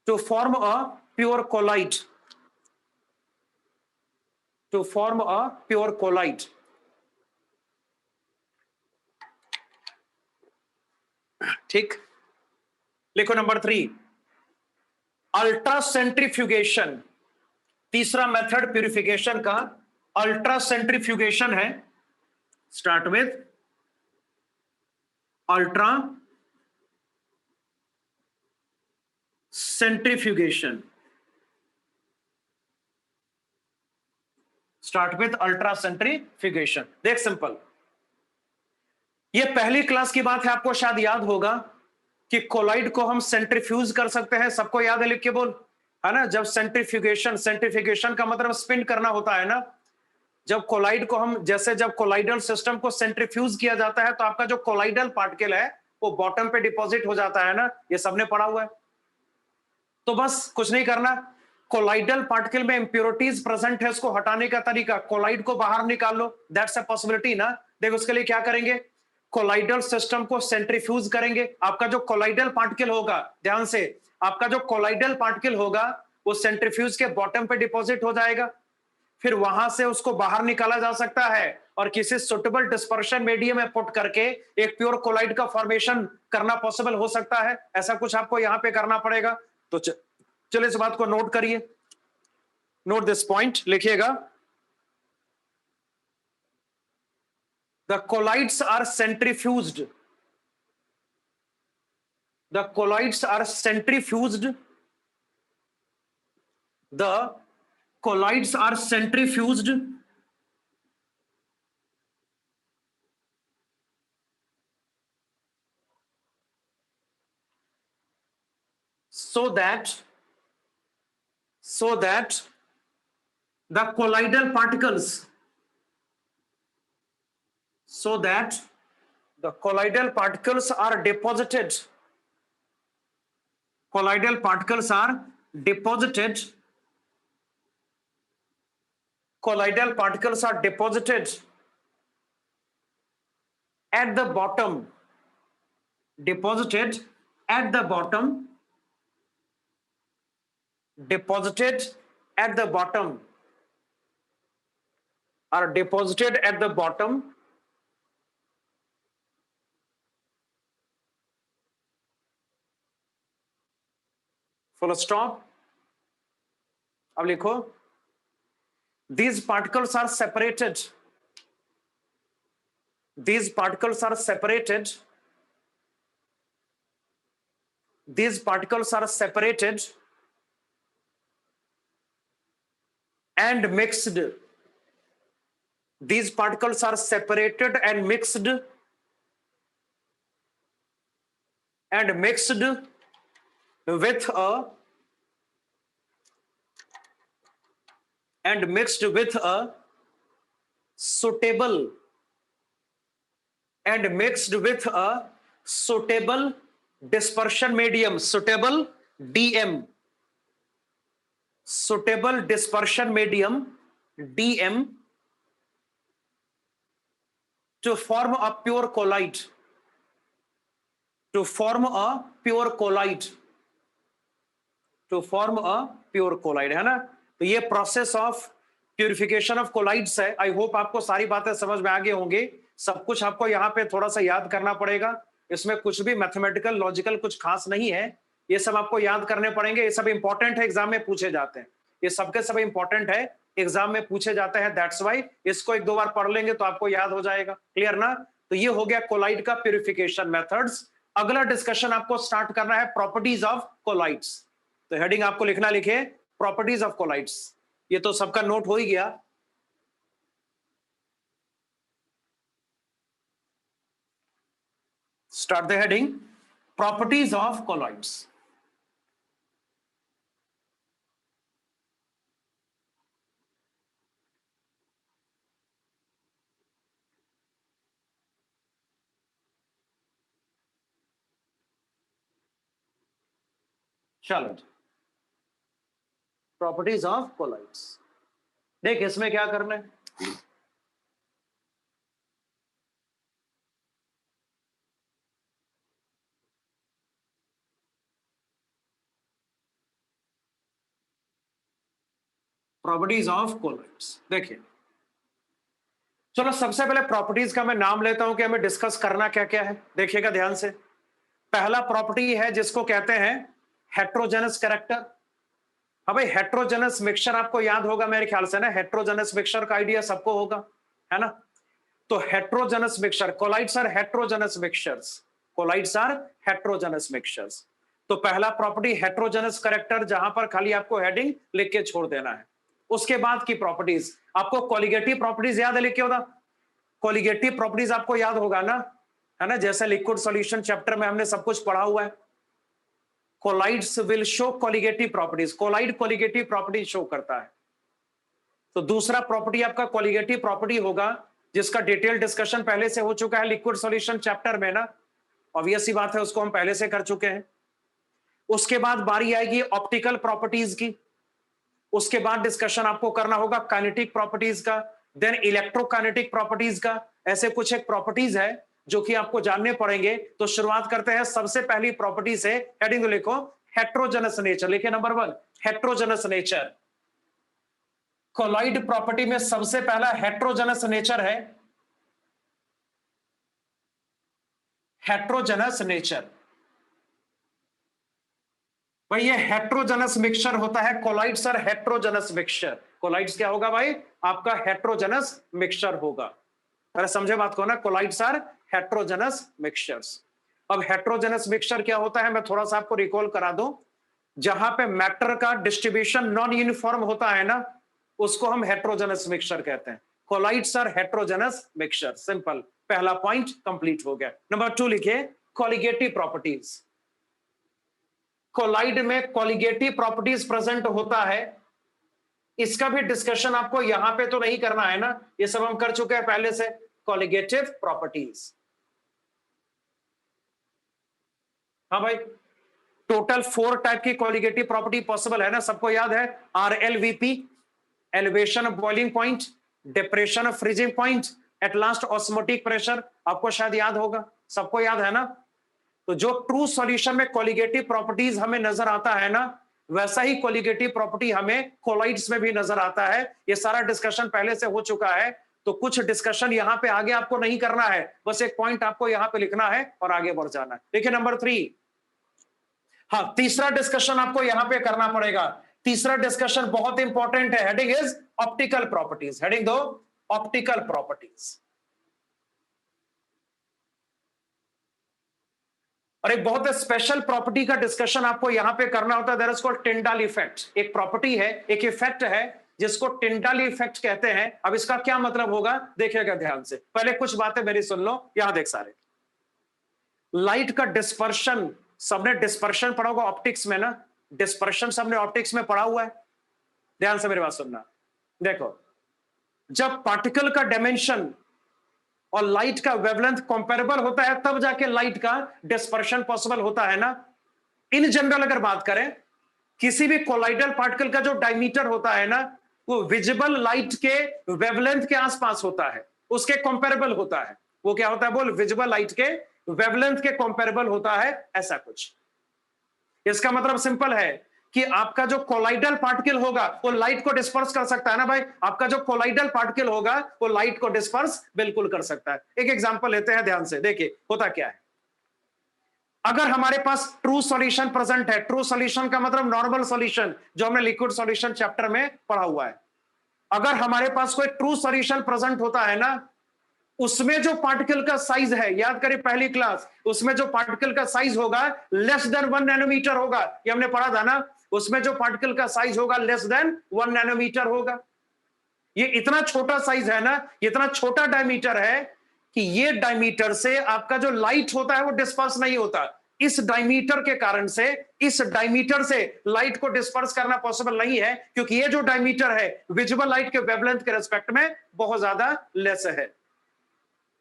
to form a pure colloid, to form a pure colloid। ठीक, लिखो number 3, ultra centrifugation. तीसरा method purification का ultra centrifugation है। Start with ultra centrifugation, start with ultra centrifugation. देख simple, ये पहली class की बात है, आपको शायद याद होगा कि कोलाइड को हम सेंट्रीफ्यूज कर सकते हैं। सबको याद है? लिख के बोल, है ना। जब सेंट्रीफ्यूगेशन का मतलब स्पिन करना होता है ना। जब कोलाइड को हम, जैसे जब कोलाइडल सिस्टम को सेंट्रीफ्यूज किया जाता है तो आपका जो कोलाइडल पार्टिकल है वो बॉटम पे डिपॉजिट हो जाता है ना। ये सबने पढ़ा हुआ है। तो बस कुछ नहीं करना, कोलाइडल पार्टिकल में इंप्योरिटीज प्रेजेंट है, उसको हटाने का तरीका, कोलाइड को बाहर निकाल लो, दैट्स अ पॉसिबिलिटी ना। देखो उसके लिए क्या करेंगे, कोलाइडल सिस्टम को सेंट्रीफ्यूज करेंगे। आपका जो कोलाइडल पार्टिकल होगा, ध्यान से, आपका जो कोलाइडल पार्टिकल होगा वो सेंट्रीफ्यूज के बॉटम पे डिपॉजिट हो जाएगा। फिर वहां से उसको बाहर निकाला जा सकता है और किसी सुटेबल डिस्पर्शन मीडियम में पुट करके एक प्योर कोलाइड का फॉर्मेशन करना पॉसिबल हो सकता है। ऐसा कुछ आपको यहां पे करना पड़ेगा। तो चलिए इस बात को नोट करिए। नोट दिस पॉइंट, लिखिएगा। The colloids are centrifuged, the colloids are centrifuged, the colloids are centrifuged so that the colloidal particles, so that the colloidal particles are deposited, colloidal particles are deposited, colloidal particles are deposited at the bottom, deposited at the bottom, deposited at the bottom, are deposited at the bottom full stop। अब लिखो, these particles are separated, these particles are separated, these particles are separated and mixed, these particles are separated and mixed with a suitable dispersion medium, suitable DM, suitable dispersion medium DM, to form a pure colloid, to form a pure colloid, to form a pure colloid, है ना। तो ये process of purification of colloids है। I hope आपको सारी बातें समझ में आ गए होंगे। सब कुछ आपको यहाँ पे थोड़ा सा याद करना पड़ेगा, इसमें कुछ भी मैथमेटिकल लॉजिकल कुछ खास नहीं है, ये सब आपको याद करने पड़ेंगे। ये सब इंपॉर्टेंट है, एग्जाम में पूछे जाते हैं, ये सबके सब इंपॉर्टेंट है, एग्जाम में पूछे जाते हैं। दैट्स वाई इसको एक दो बार पढ़ लेंगे तो आपको याद हो जाएगा। क्लियर ना। तो ये हो गया कोलाइड का प्यूरिफिकेशन मेथड्स। अगला डिस्कशन आपको स्टार्ट करना है प्रॉपर्टीज ऑफ कोलाइड्स। तो हेडिंग आपको लिखना, लिखे प्रॉपर्टीज ऑफ कोलाइड्स। ये तो सबका नोट हो ही गया। Start the heading, properties of colloids. चलो, प्रॉपर्टीज ऑफ कोलाइड्स। देख इसमें क्या करना है, प्रॉपर्टीज ऑफ कोलाइड्स। देखिए, चलो सबसे पहले प्रॉपर्टीज का मैं नाम लेता हूं कि हमें डिस्कस करना क्या क्या है। देखिएगा ध्यान से, पहला प्रॉपर्टी है जिसको कहते हैं हेट्रोजेनस कैरेक्टर। हाँ भाई, हेट्रोजेनस मिक्सचर आपको याद होगा मेरे ख्याल से ना, हेट्रोजेनस मिक्सचर का आइडिया सबको होगा, है ना। तो heterogeneous mixture, colloids are heterogeneous mixtures, colloids are heterogeneous mixtures. तो पहला प्रॉपर्टी हेट्रोजेनस कैरेक्टर, जहां पर खाली आपको हेडिंग लिख के छोड़ देना है। उसके बाद की प्रॉपर्टीज, आपको कोलिगेटिव प्रॉपर्टीज याद है, लिखे होगा कोलिगेटिव प्रॉपर्टीज आपको याद होगा ना, है ना। जैसे लिक्विड सॉल्यूशन चैप्टर में हमने सब कुछ पढ़ा हुआ है। Colloids will show colligative properties, colloid colligative property show करता है। तो दूसरा प्रॉपर्टी आपका कोलिगेटिव प्रॉपर्टी होगा, जिसका डिटेल डिस्कशन पहले से हो चुका है लिक्विड सॉल्यूशन चैप्टर में ना, ऑब्वियस सी बात है, उसको हम पहले से कर चुके हैं। उसके बाद बारी आएगी ऑप्टिकल प्रॉपर्टीज की, उसके बाद डिस्कशन आपको करना होगा काइनेटिक प्रॉपर्टीज का, देन इलेक्ट्रोकाइनेटिक प्रॉपर्टीज का। ऐसे कुछ एक प्रॉपर्टीज है जो कि आपको जानने पड़ेंगे। तो शुरुआत करते हैं सबसे पहली प्रॉपर्टी से, हेडिंग लिखो हेट्रोजेनस नेचर। लिखिए number 1, heterogeneous nature. Colloid property में सबसे पहला हेट्रोजेनस नेचर है, हेट्रोजेनस नेचर। भाई ये हेट्रोजेनस मिक्सचर होता है, colloids are heterogeneous mixture. Colloids क्या होगा भाई? आपका हेट्रोजेनस मिक्सचर होगा। अरे समझे बात को ना, कोलाइड्स आर हेट्रोजेनस मिक्सचर्स। अब हेट्रोजेनस मिक्सचर क्या होता है, मैं थोड़ा सा आपको रिकॉल करा दूं। जहां पे मैटर का डिस्ट्रीब्यूशन नॉन यूनिफॉर्म होता है ना, उसको हम हेट्रोजेनस मिक्सचर कहते हैं। Colloids are heterogeneous mixture, simple. पहला पॉइंट कंप्लीट हो गया। नंबर 2 लिखिए, कॉलिगेटिव प्रॉपर्टीज। कोलाइड में कॉलिगेटिव प्रॉपर्टीज प्रेजेंट होता है। इसका भी डिस्कशन आपको यहां पे तो नहीं करना है ना, ये सब हम कर चुके हैं पहले से। कॉलिगेटिव प्रॉपर्टीज, हाँ भाई, टोटल 4 टाइप की कॉलिगेटिव प्रॉपर्टी पॉसिबल है ना, सबको याद है। RLVP, elevation of boiling point, depression of freezing point, at last osmotic pressure. आपको शायद याद होगा, सबको याद है ना। तो जो ट्रू सॉल्यूशन में कॉलिगेटिव प्रॉपर्टीज हमें नजर आता है ना, वैसा ही कॉलिगेटिव प्रॉपर्टी हमें कोलाइड्स में भी नजर आता है। ये सारा डिस्कशन पहले से हो चुका है, तो कुछ डिस्कशन यहां पे आगे आपको नहीं करना है, बस एक पॉइंट आपको यहां पे लिखना है और आगे बढ़ जाना है। देखिए नंबर 3, हाँ, तीसरा डिस्कशन आपको यहां पे करना पड़ेगा। तीसरा डिस्कशन बहुत इंपॉर्टेंट है, heading is optical properties. Heading दो, ऑप्टिकल प्रॉपर्टीज। और एक बहुत स्पेशल प्रॉपर्टी का डिस्कशन आपको यहां पे करना होता है, that is called Tyndall effect. एक प्रॉपर्टी है, एक इफेक्ट है जिसको टिंडाल इफेक्ट कहते हैं। अब इसका क्या मतलब होगा देखिएगा ध्यान से, पहले कुछ बातें मेरी सुन लो। यहां देख सारे, लाइट का डिस्पर्शन, सबने डिस्पर्शन पढ़ा होगा ऑप्टिक्स में ना, डिस्पर्शन सबने ऑप्टिक्स में पढ़ा हुआ है। ध्यान से मेरी बात सुनना। देखो, जब पार्टिकल का डायमेंशन और लाइट का वेवलेंथ कंपेरेबल होता है, तब जाके लाइट का डिस्पर्शन पॉसिबल होता है ना। इन जनरल अगर बात करें, किसी भी कोलाइडल पार्टिकल का जो डायमीटर होता है ना, वो विजिबल लाइट के वेवलेंथ के आसपास होता है, उसके कंपेरेबल होता है। वो क्या होता है बोल? विजिबल लाइट के वेवलेंथ के कंपेरेबल होता है, ऐसा कुछ। इसका मतलब सिंपल है कि आपका जो कोलाइडल पार्टिकल होगा वो लाइट को डिस्पर्स कर सकता है ना भाई। आपका जो कोलाइडल पार्टिकल होगा वो लाइट को डिस्पर्स बिल्कुल कर सकता है। एक एग्जांपल लेते हैं, ध्यान से देखिए होता क्या है। अगर हमारे पास ट्रू सॉल्यूशन प्रेजेंट है, ट्रू सॉल्यूशन का मतलब नॉर्मल सॉल्यूशन, जो हमने लिक्विड सॉल्यूशन चैप्टर में पढ़ा हुआ है। अगर हमारे पास कोई ट्रू सॉल्यूशन प्रेजेंट होता है ना, उसमें जो पार्टिकल का साइज है, याद करें पहली क्लास, उसमें जो पार्टिकल का साइज होगा लेस देन 1 नैनोमीटर होगा, ये हमने पढ़ा था ना। उसमें जो पार्टिकल का साइज होगा लेस देन 1 नैनोमीटर होगा। ये इतना छोटा साइज है ना, ये इतना छोटा डायमीटर है कि ये डायमीटर से आपका जो लाइट होता है वो डिस्पर्स नहीं होता। इस डायमीटर के कारण से, इस डायमीटर से लाइट को डिस्पर्स करना पॉसिबल नहीं है, क्योंकि ये जो डायमीटर है विजिबल लाइट के वेवलेंथ के रिस्पेक्ट में बहुत ज्यादा लेस है।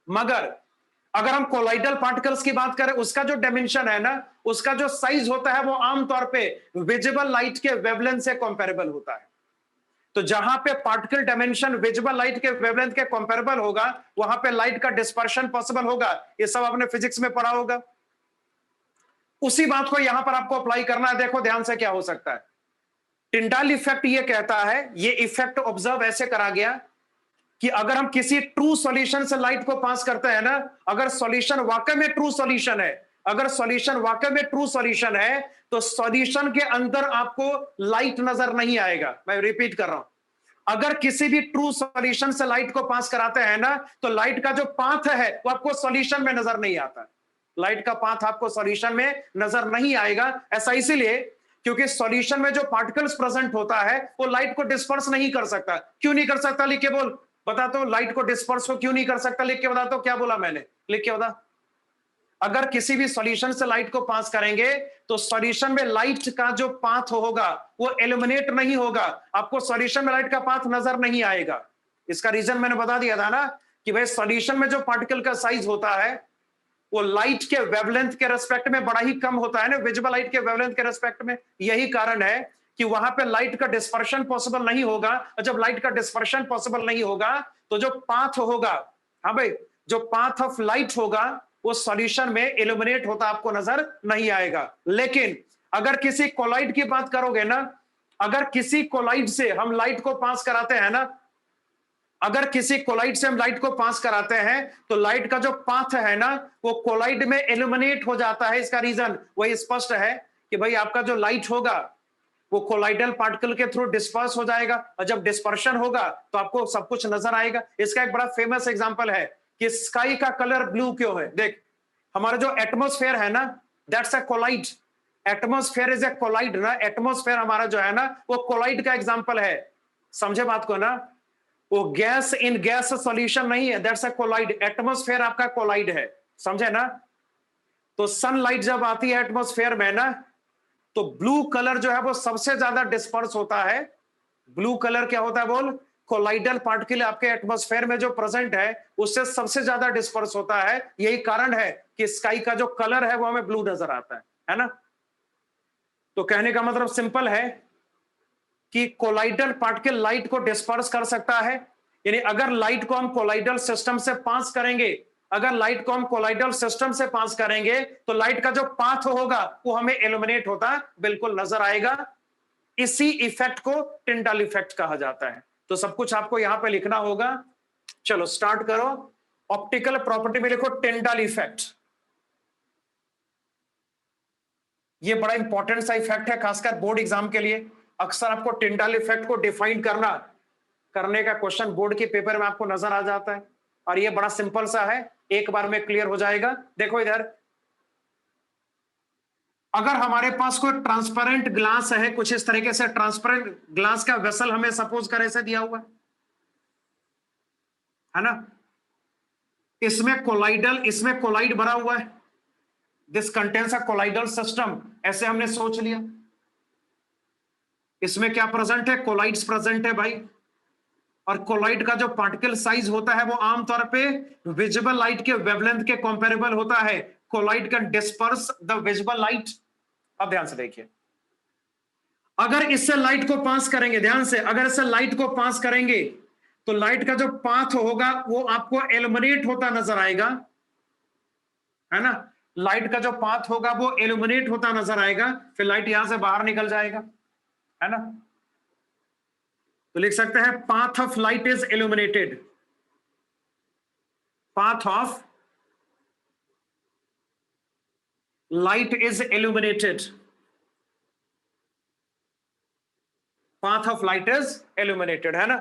मगर अगर हम कोलाइडल पार्टिकल्स की बात करें, उसका जो डायमेंशन है ना, उसका जो साइज होता है, वो आमतौर पे विजिबल लाइट के वेवलेंथ से कंपेरेबल होता है। तो जहां पे पार्टिकल डायमेंशन विजिबल लाइट के वेवलेंथ के कंपेरेबल होगा, वहां पे लाइट का डिस्पर्शन पॉसिबल होगा। ये सब आपने फिजिक्स में पढ़ा होगा। उसी बात को यहां पर आपको अप्लाई करना है। देखो ध्यान से क्या हो सकता है। टिंडाल इफेक्ट ये कहता है, ये इफेक्ट ऑब्जर्व ऐसे करा गया कि अगर हम किसी ट्रू सॉल्यूशन से लाइट को पास करते हैं ना, अगर सॉल्यूशन वाकई में ट्रू सॉल्यूशन है, अगर सॉल्यूशन वाकई में ट्रू सॉल्यूशन है, तो सॉल्यूशन के अंदर आपको लाइट नजर नहीं आएगा। मैं रिपीट कर रहा हूं, अगर किसी भी ट्रू सॉल्यूशन से लाइट को पास कराते हैं ना, तो लाइट का जो पाथ है वो आपको सॉल्यूशन में नजर नहीं आता। लाइट का पाथ आपको सॉल्यूशन में नजर नहीं आएगा। ऐसा इसीलिए क्योंकि सॉल्यूशन में जो पार्टिकल्स प्रेजेंट होता है वो लाइट को डिस्पर्स नहीं कर सकता। क्यों नहीं कर सकता? लिख के बोल, बता तो, लाइट को डिस्पर्स को क्यों नहीं कर सकता? लिख के बता तो, क्या बोला मैंने? लिख के बता। अगर किसी भी सॉल्यूशन से लाइट को पास करेंगे, तो सॉल्यूशन में लाइट का जो पाथ होगा वो इल्यूमिनेट नहीं होगा, आपको सॉल्यूशन में लाइट का पाथ नजर नहीं आएगा। इसका रीजन मैंने बता दिया था ना, कि भाई सॉल्यूशन में जो पार्टिकल का साइज होता है वो लाइट के वेवलेंथ के रेस्पेक्ट में बड़ा ही कम होता है ना, विजिबल लाइट के वेवलेंथ के रेस्पेक्ट में। यही कारण है कि वहां पे लाइट का डिस्पर्शन पॉसिबल नहीं होगा। और जब लाइट का डिस्पर्शन पॉसिबल नहीं होगा, तो जो पाथ होगा, हाँ भाई, जो पाथ ऑफ लाइट होगा वो सॉल्यूशन में इल्यूमिनेट होता आपको नजर नहीं आएगा। लेकिन अगर किसी कोलाइड की बात करोगे ना, अगर किसी कोलाइड से हम लाइट को पास कराते हैं ना, अगर किसी कोलाइड से हम लाइट को पास कराते हैं, तो लाइट का जो पाथ है ना, वो कोलाइड में इल्यूमिनेट हो जाता है। इसका रीजन वही स्पष्ट है कि भाई आपका जो लाइट होगा वो कोलाइडल पार्टिकल के थ्रू डिस्पर्स हो जाएगा, और जब डिस्पर्शन होगा तो आपको सब कुछ नजर आएगा। इसका एक बड़ा फेमस एग्जांपल है कि स्काई का कलर ब्लू क्यों है। देख, हमारा जो एटमॉस्फेयर है ना, that's a colloid. Atmosphere is a colloid ना, एटमॉस्फेयर हमारा जो है ना वो कोलाइड का एग्जांपल है। समझे बात को ना, वो गैस इन गैस सॉल्यूशन नहीं है, दैट्स अ कोलाइड। एटमॉस्फेयर आपका कोलाइड है, समझे ना। तो सनलाइट जब आती है एटमॉस्फेयर में ना, तो ब्लू कलर जो है वो सबसे ज्यादा डिस्पर्स होता है। ब्लू कलर क्या होता है बोल, कोलाइडल पार्टिकल आपके एटमॉस्फेयर में जो प्रेजेंट है उससे सबसे ज्यादा डिस्पर्स होता है। यही कारण है कि स्काई का जो कलर है वो हमें ब्लू नजर आता है ना। तो कहने का मतलब सिंपल है कि कोलाइडल पार्टिकल लाइट को डिस्पर्स कर सकता है। यानी अगर लाइट को हम कोलाइडल सिस्टम से पास करेंगे, अगर लाइट को हम कोलाइडल सिस्टम से पास करेंगे तो लाइट का जो पाथ होगा वो हमें इल्यूमिनेट होता बिल्कुल नजर आएगा। इसी इफेक्ट को टिंडल इफेक्ट कहा जाता है। तो सब कुछ आपको यहां पे लिखना होगा। चलो स्टार्ट करो। ऑप्टिकल प्रॉपर्टी में लिखो टिंडल इफेक्ट। ये बड़ा इंपॉर्टेंट सा इफेक्ट है, खासकर बोर्ड एग्जाम के लिए। अक्सर आपको टिंडल इफेक्ट को डिफाइन करने का क्वेश्चन बोर्ड के पेपर में आपको नजर आ जाता है, और ये बड़ा सिंपल सा है, एक बार में क्लियर हो जाएगा। देखो इधर, अगर हमारे पास कोई ट्रांसपेरेंट ग्लास है, कुछ इस तरीके से ट्रांसपेरेंट ग्लास का वेसल हमें सपोज करे से दिया हुआ है ना, इसमें कोलाइड भरा हुआ है, this contains a colloidal system, ऐसे हमने सोच लिया। इसमें क्या प्रेजेंट है, कोलाइड्स प्रेजेंट है भाई। और कोलाइड का जो पार्टिकल साइज होता है वो आमतौर पे विजिबल लाइट के वेवलेंथ के कंपेरेबल होता है। Colloid can disperse the visible light. अब ध्यान से देखिए, अगर इससे लाइट को पास करेंगे, ध्यान से, अगर इससे लाइट को पास करेंगे तो लाइट का जो पाथ होगा वो आपको इल्यूमिनेट होता नजर आएगा, है ना। लाइट का जो पाथ होगा वो इल्यूमिनेट होता नजर आएगा, फिर लाइट यहां से बाहर निकल जाएगा, है ना। तो लिख सकते हैं path of light is illuminated. Path of light is illuminated. Path of light is illuminated, है ना।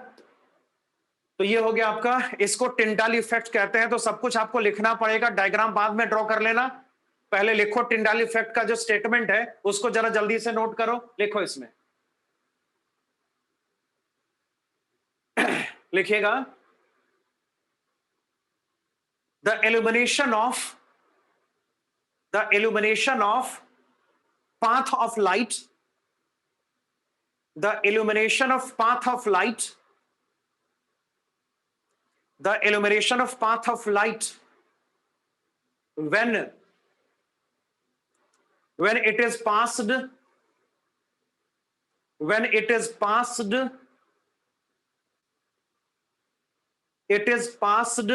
तो ये हो गया आपका, इसको टिंडल इफेक्ट कहते हैं। तो सब कुछ आपको लिखना पड़ेगा, डायग्राम बाद में ड्रॉ कर लेना। पहले लिखो टिंडल इफेक्ट का जो स्टेटमेंट है उसको जरा जल्दी से नोट करो, लिखो इसमें। लिखिएगा, the illumination of path of light, the illumination of path of light, the illumination of path of light when it is passed, when it is passed, it is passed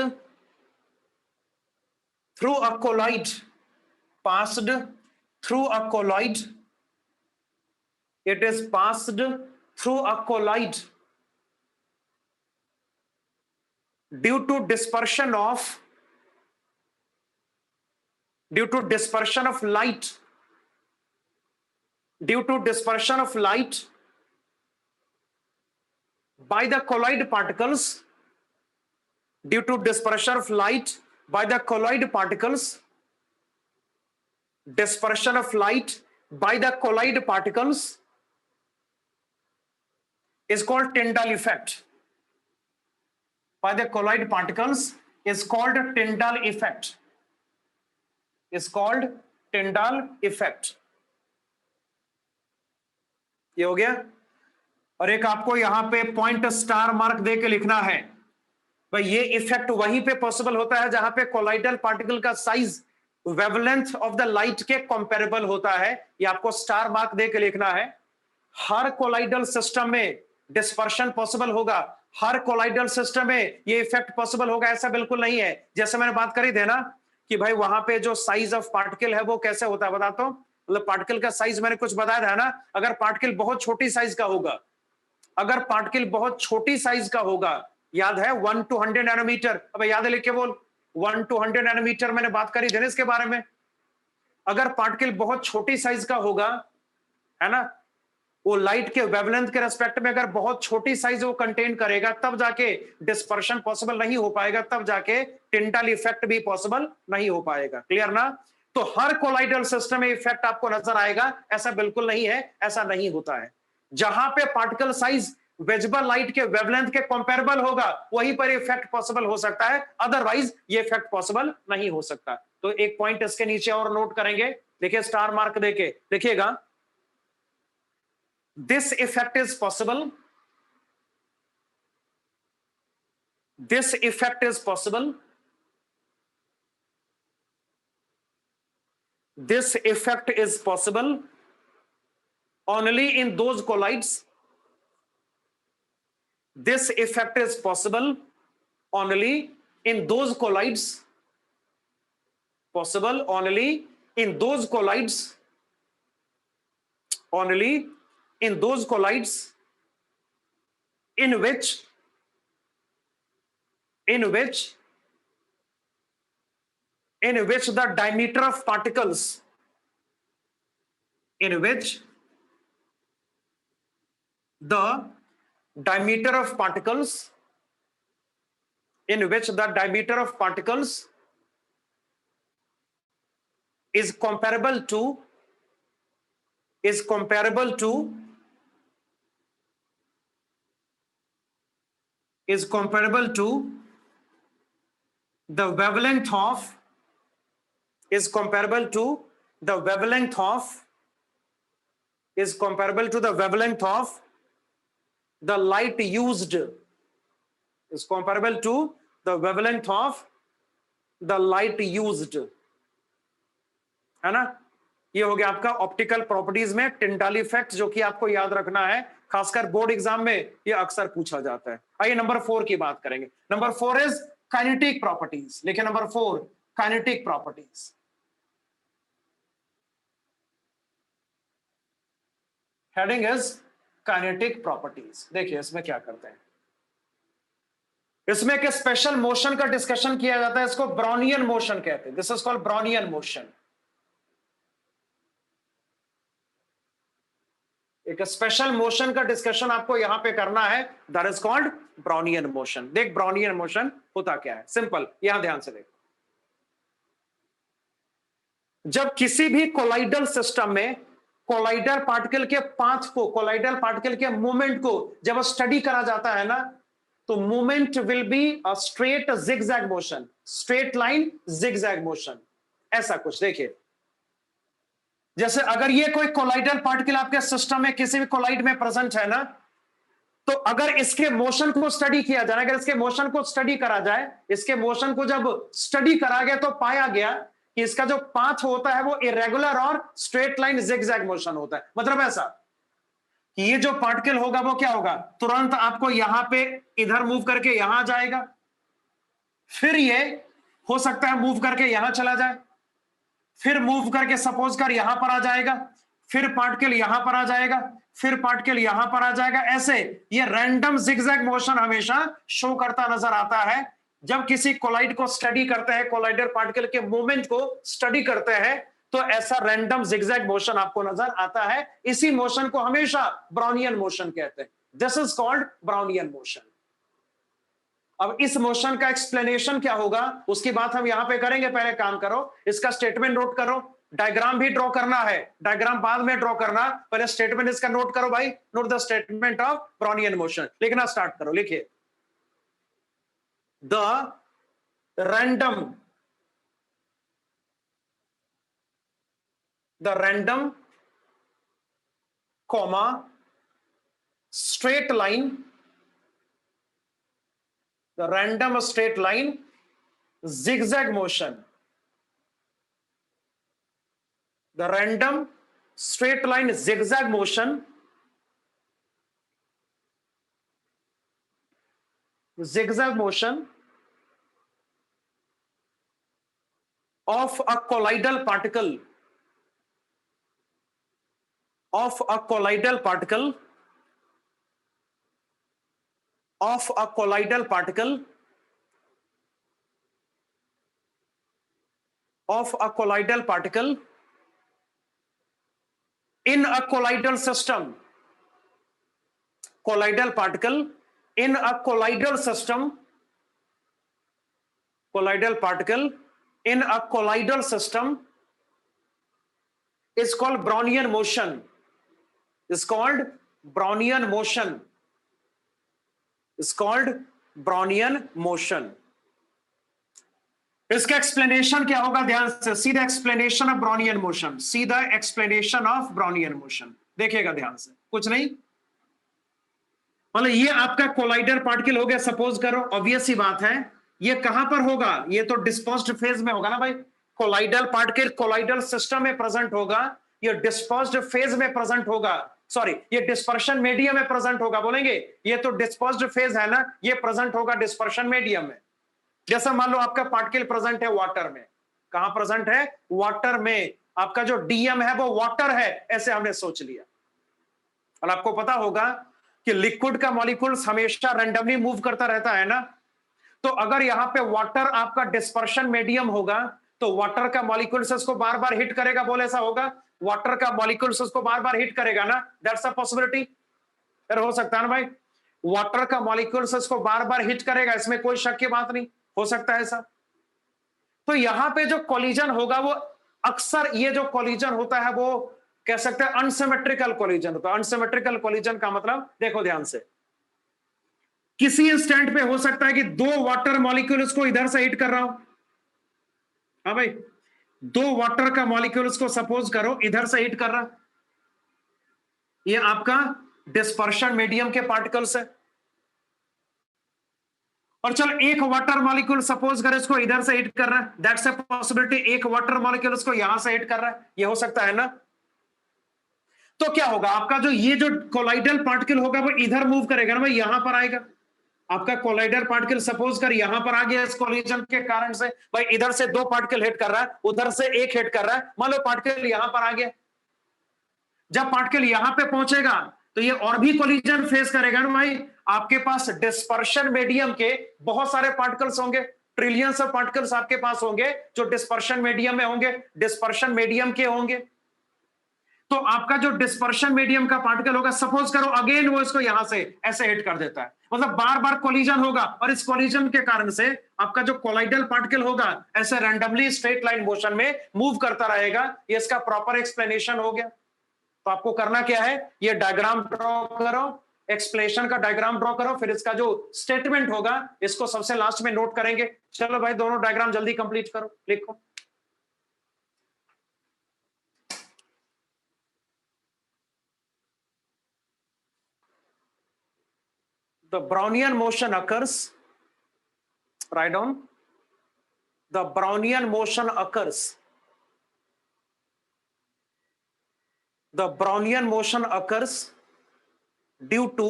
through a colloid, passed through a colloid, it is passed through a colloid due to dispersion of light, due to dispersion of light by the colloid particles, due to dispersion of light by the colloid particles, dispersion of light by the colloid particles is called Tyndall effect. By the colloid particles is called Tyndall effect, is called Tyndall effect. ये हो गया। और एक आपको यहां पे point star mark दे के लिखना है, भाई ये इफेक्ट वहीं पे पॉसिबल होता है जहां पे कोलाइडल पार्टिकल का size wavelength of the light के कंपेरेबल होता है। ये आपको स्टार मार्क दे के लिखना है। हर कोलाइडल सिस्टम में डिस्पर्शन पॉसिबल होगा, हर कोलाइडल सिस्टम में ये इफेक्ट पॉसिबल होगा, ऐसा बिल्कुल नहीं है। जैसे मैंने बात करी थी ना कि भाई वहां पे जो साइज ऑफ पार्टिकल है वो कैसे होता है, बताता हूं। मतलब पार्टिकल का साइज मैंने कुछ बताया था ना, अगर पार्टिकल बहुत छोटी साइज का होगा, अगर पार्टिकल बहुत छोटी साइज का होगा, याद है 1 to 100 नैनोमीटर, अब याद है लिख के बोल, 1 to 100 नैनोमीटर मैंने बात करी थी इसके बारे में। अगर पार्टिकल बहुत छोटी साइज का होगा, है ना, वो लाइट के वेवलेंथ के रेस्पेक्ट में अगर बहुत छोटी साइज वो कंटेन करेगा, तब जाके डिस्पर्शन पॉसिबल नहीं हो पाएगा, तब जाके टिंटल इफेक्ट भी पॉसिबल नहीं हो पाएगा। क्लियर ना? तो हर कोलाइडल सिस्टम में इफेक्ट आपको नजर आएगा, ऐसा बिल्कुल नहीं है, ऐसा नहीं होता है। जहां पे पार्टिकल साइज विजिबल लाइट के वेवलेंथ के कंपेरेबल होगा, वहीं पर इफेक्ट पॉसिबल हो सकता है, अदरवाइज ये इफेक्ट पॉसिबल नहीं हो सकता। तो एक पॉइंट इसके नीचे और नोट करेंगे, देखिए स्टार मार्क देके देखिएगा, this effect is possible, this effect is possible, this effect is possible only in those collides, this effect is possible only in those collides, possible only in those collides, only in those collides in which the diameter of particles, in which the diameter of particles, in which the diameter of particles is comparable to the wavelength of is comparable to the wavelength of the light used, is comparable to the wavelength of the light used, है ना? ये हो गया आपका optical properties में टिंटाली effect, जो कि आपको याद रखना है, खासकर बोर्ड एग्जाम में ये अक्सर पूछा जाता है। आइए नंबर 4 की बात करेंगे। Number 4 is kinetic properties. लिखिए number 4 kinetic properties. Heading is kinetic properties. देखिए इसमें क्या करते हैं, इसमें एक स्पेशल मोशन का डिस्कशन किया जाता है, इसको ब्राउनियन मोशन कहते हैं। This is called Brownian motion. एक स्पेशल मोशन का डिस्कशन आपको यहां पे करना है, that is called Brownian motion. देख ब्राउनियन मोशन होता क्या है, सिंपल, यहां ध्यान से देख। जब किसी भी कोलाइडल सिस्टम में कोलाइडल पार्टिकल के पाथ को, कोलाइडल पार्टिकल के मूवमेंट को जब स्टडी करा जाता है ना, तो movement will be a straight zigzag motion, straight line zigzag motion, ऐसा कुछ। देखिए जैसे अगर ये कोई कोलाइडल पार्टिकल आपके सिस्टम में किसी भी कोलाइड में प्रेजेंट है ना, तो अगर इसके मोशन को स्टडी किया जाए, अगर इसके मोशन को स्टडी करा जाए, इसके मोशन को जब स्टडी करा गया तो पाया गया कि इसका जो पाथ होता है वो इरेगुलर और स्ट्रेट लाइन जिगजैग मोशन होता है। मतलब ऐसा कि ये जो पार्टिकल होगा वो क्या होगा, तुरंत आपको यहां पे इधर मूव करके यहां जाएगा, फिर ये हो सकता है मूव करके यहां चला जाए, फिर मूव करके सपोज कर यहां पर आ जाएगा, फिर पार्टिकल यहां पर आ जाएगा, फिर पार्टिकल यहां पर आ जाएगा। ऐसे ये रैंडम जिगजैग मोशन हमेशा शो करता नजर आता है। जब किसी कोलाइड को स्टडी करते हैं, कोलाइडर पार्टिकल के मूवमेंट को स्टडी करते हैं, तो ऐसा रैंडम जिगजैग मोशन आपको नजर आता है। इसी मोशन को हमेशा ब्राउनियन मोशन कहते हैं। This is called Brownian motion. अब इस मोशन का एक्सप्लेनेशन क्या होगा उसकी बात हम यहां पे करेंगे, पहले काम करो, इसका स्टेटमेंट नोट करो। डायग्राम भी ड्रॉ करना है, डायग्राम बाद में ड्रॉ करना, पहले स्टेटमेंट इसका नोट करो भाई। Note the statement of Brownian motion. लिखना स्टार्ट करो। लिखिए the random comma straight line, the random straight line zigzag motion, the random straight line zigzag motion of a colloidal particle, of a colloidal particle, of a colloidal particle, of a colloidal particle in a colloidal system, colloidal particle in a colloidal system, colloidal particle in a colloidal system is called Brownian motion, is called Brownian motion, is called Brownian motion. इसका explanation क्या होगा, ध्यान से, see the explanation of Brownian motion, see the explanation of Brownian motion, देखिएगा ध्यान से, कुछ नहीं, मतलब ये आपका कोलाइडर पार्टिकल हो गया, सपोज करो, ऑब्वियस ही बात है, ये कहां पर होगा, ये तो डिस्पर्स्ड फेज में होगा ना भाई, कोलाइडल पार्टिकल कोलाइडल सिस्टम में प्रेजेंट होगा, ये डिस्पर्स्ड फेज में प्रेजेंट होगा, सॉरी ये डिस्पर्शन मीडियम में प्रेजेंट होगा, बोलेंगे ये तो डिस्पर्स्ड फेज है ना, ये प्रेजेंट होगा डिस्पर्शन मीडियम में। जैसा मान लो आपका पार्टिकल प्रेजेंट है वाटर में, कहां प्रेजेंट है, वाटर में, आपका जो डीएम है वो वाटर है, ऐसे हमने सोच लिया। और आपको पता होगा कि लिक्विड का मॉलिक्यूल्स हमेशा रैंडमली मूव करता रहता है ना, तो अगर यहां पे वाटर आपका डिस्पर्शन मीडियम होगा तो वाटर का मॉलिक्यूल्स उसको बार बार हिट करेगा, बोले ऐसा होगा, वाटर का मॉलिक्यूल्स उसको बार बार हिट करेगा ना, दैट्स अ पॉसिबिलिटी, फिर हो सकता है ना भाई, वाटर का मॉलिक्यूल्स उसको बार बार हिट करेगा, इसमें कोई शक की बात नहीं, हो सकता है ऐसा। तो यहां पे जो कोलिजन होगा वो अक्सर, ये जो कोलिजन होता है वो कह सकते हैं अनसिमेट्रिकल कोलिजन होता है। अनसिमेट्रिकल कोलिजन का मतलब देखो ध्यान से, किसी इंस्टेंट पे हो सकता है कि दो वाटर मॉलिक्यूल्स को इधर से हिट कर रहा हूं, हाँ भाई, दो वाटर का मॉलिक्यूल्स को सपोज करो इधर से हिट कर रहा, ये आपका डिस्पर्शन मीडियम के पार्टिकल्स है, और चल एक वाटर मॉलिक्यूल सपोज कर इसको इधर से हिट कर रहा है, दैट्स अ पॉसिबिलिटी, एक वाटर मॉलिक्यूल इसको यहां से हिट कर रहा है, ये हो सकता है ना। तो क्या होगा, आपका जो ये जो कोलाइडल पार्टिकल होगा वो इधर मूव करेगा ना भाई, यहां पर आएगा, आपका कोलाइडल पार्टिकल सपोज कर यहां पर आ गया, इस कोलिजन के कारण से भाई इधर से दो पार्टिकल हिट कर रहा है, उधर से एक हिट कर रहा है, मान लो पार्टिकल यहां पर आ गया, जब पार्टिकल यहां पे पहुंचेगा तो ये और भी कोलिजन फेस करेगा ना भाई, आपके पास डिस्पर्शन मीडियम के बहुत सारे पार्टिकल्स होंगे, ट्रिलियंस ऑफ पार्टिकल्स आपके पास होंगे जो डिस्पर्शन मीडियम में होंगे, डिस्पर्शन मीडियम के होंगे, तो आपका जो डिस्पर्शन मीडियम का पार्टिकल होगा, सपोज करो अगेन वो इसको यहां से ऐसे हिट कर देता है, मतलब बार बार कोलिजन होगा, और इस कोलिजन के कारण से आपका जो कोलाइडल पार्टिकल होगा ऐसे रैंडमली स्ट्रेट लाइन मोशन में मूव करता रहेगा, ये इसका प्रॉपर एक्सप्लेनेशन हो गया। तो आपको करना क्या है, ये डायग्राम ड्रॉ करो, एक्सप्लेनेशन का डायग्राम ड्रॉ करो, फिर इसका जो स्टेटमेंट होगा इसको सबसे लास्ट में नोट करेंगे। चलो भाई दोनों डायग्राम जल्दी कंप्लीट करो, लिखो। The Brownian motion occurs, write down, the Brownian motion occurs, the Brownian motion occurs due to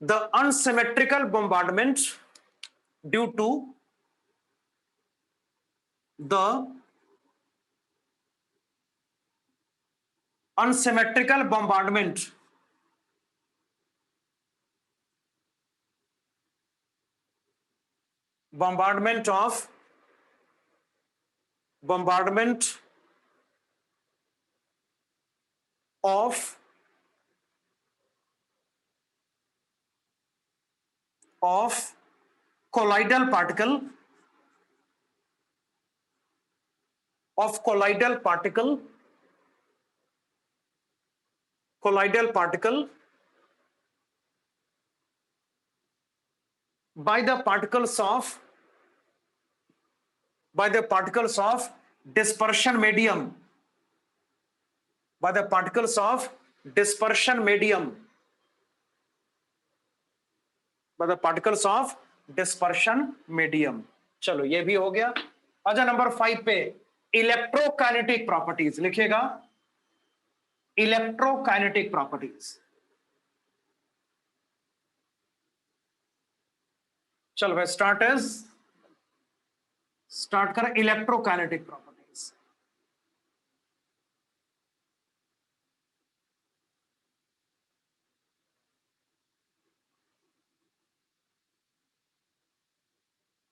the unsymmetrical bombardment, due to the unsymmetrical bombardment of colloidal particle, colloidal particle by the particles of dispersion medium, by the particles of dispersion medium, by the particles of dispersion medium। चलो ये भी हो गया। अच्छा number 5 पे electrokinetic properties लिखिएगा, electrokinetic properties. चलो भाई स्टार्ट करें इलेक्ट्रोकाइनेटिक प्रॉपर्टीज।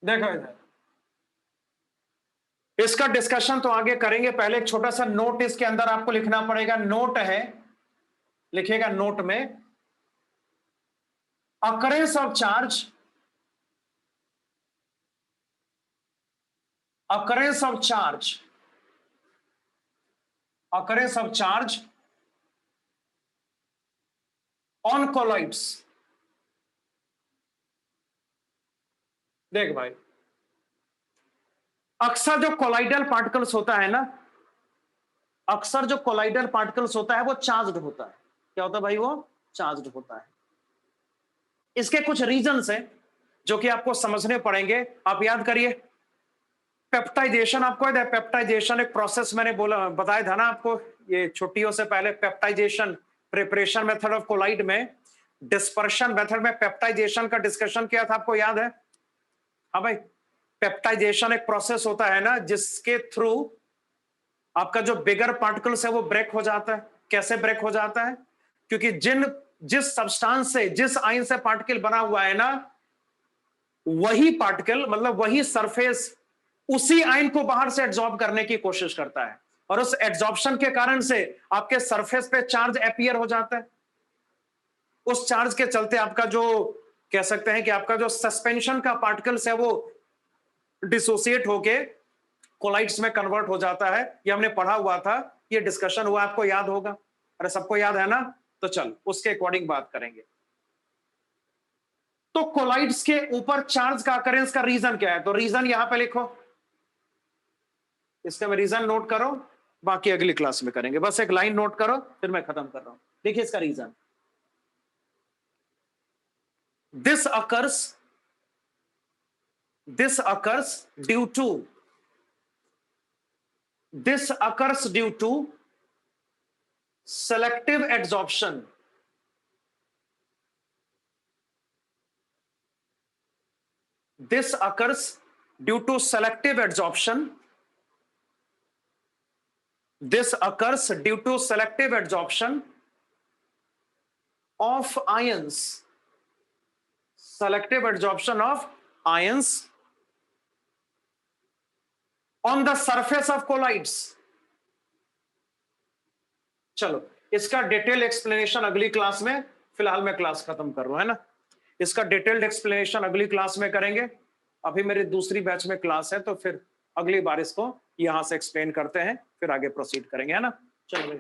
देखो इधर इसका डिस्कशन तो आगे करेंगे, पहले एक छोटा सा नोट इसके अंदर आपको लिखना पड़ेगा। नोट है, लिखिएगा नोट में, occurrence of charge, occurrence of charge, occurrence of charge on colloids। देख भाई, अक्सर जो कोलाइडल पार्टिकल्स होता है ना, अक्सर जो कोलाइडल पार्टिकल्स होता है वो चार्ज्ड होता है। क्या होता है भाई? वो चार्ज्ड होता है। इसके कुछ रीजंस हैं जो कि आपको समझने पड़ेंगे। आप याद करिए, पेप्टाइजेशन आपको याद है? पेप्टाइजेशन एक प्रोसेस मैंने बताया था ना आपको ये छुट्टियों से पहले। Peptization preparation method of colloid में, डिस्पर्शन मेथड में पेप्टाइजेशन का डिस्कशन किया था, आपको याद है? हाँ भाई, पेप्टाइजेशन एक प्रोसेस होता है ना जिसके थ्रू आपका जो बिगर पार्टिकल्स है वो ब्रेक हो जाता है। कैसे ब्रेक हो जाता है? क्योंकि जिस सब्सटेंस से, जिस आयन से पार्टिकल बना हुआ है ना, वही पार्टिकल मतलब वही सरफेस उसी आयन को बाहर से एब्जॉर्ब करने की कोशिश करता है, और उस एब्जॉर्प्शन के कारण से आपके सरफेस पे चार्ज अपीयर हो जाता है। उस चार्ज के चलते आपका जो कह सकते हैं कि आपका जो सस्पेंशन का पार्टिकल्स है वो डिसोसिएट होके कोलाइड्स में कन्वर्ट हो जाता है। ये हमने पढ़ा हुआ था, ये डिस्कशन हुआ, आपको याद होगा। अरे सबको याद है ना? तो चल उसके अकॉर्डिंग बात करेंगे। तो कोलाइड्स के ऊपर चार्ज का अकरेंस का रीजन क्या है? तो रीजन यहां पे लिखो, इसका मैं रीजन नोट करो, बाकी अगली क्लास में करेंगे। बस एक लाइन नोट करो, फिर मैं खत्म कर रहा हूं। देखिए इसका reason, this occurs due to selective adsorption। This occurs due to selective adsorption. This occurs due to selective adsorption of ions. Selective adsorption of ions on the surface of colloids। चलो इसका डिटेल एक्सप्लेनेशन अगली class में, फिलहाल मैं class खत्म कर रहा हूं, है ना? इसका डिटेल्ड एक्सप्लेनेशन अगली क्लास में करेंगे। अभी मेरी दूसरी बैच में क्लास है, तो फिर अगली बार इसको यहां से एक्सप्लेन करते हैं, फिर आगे प्रोसीड करेंगे, है ना? चलो भाई।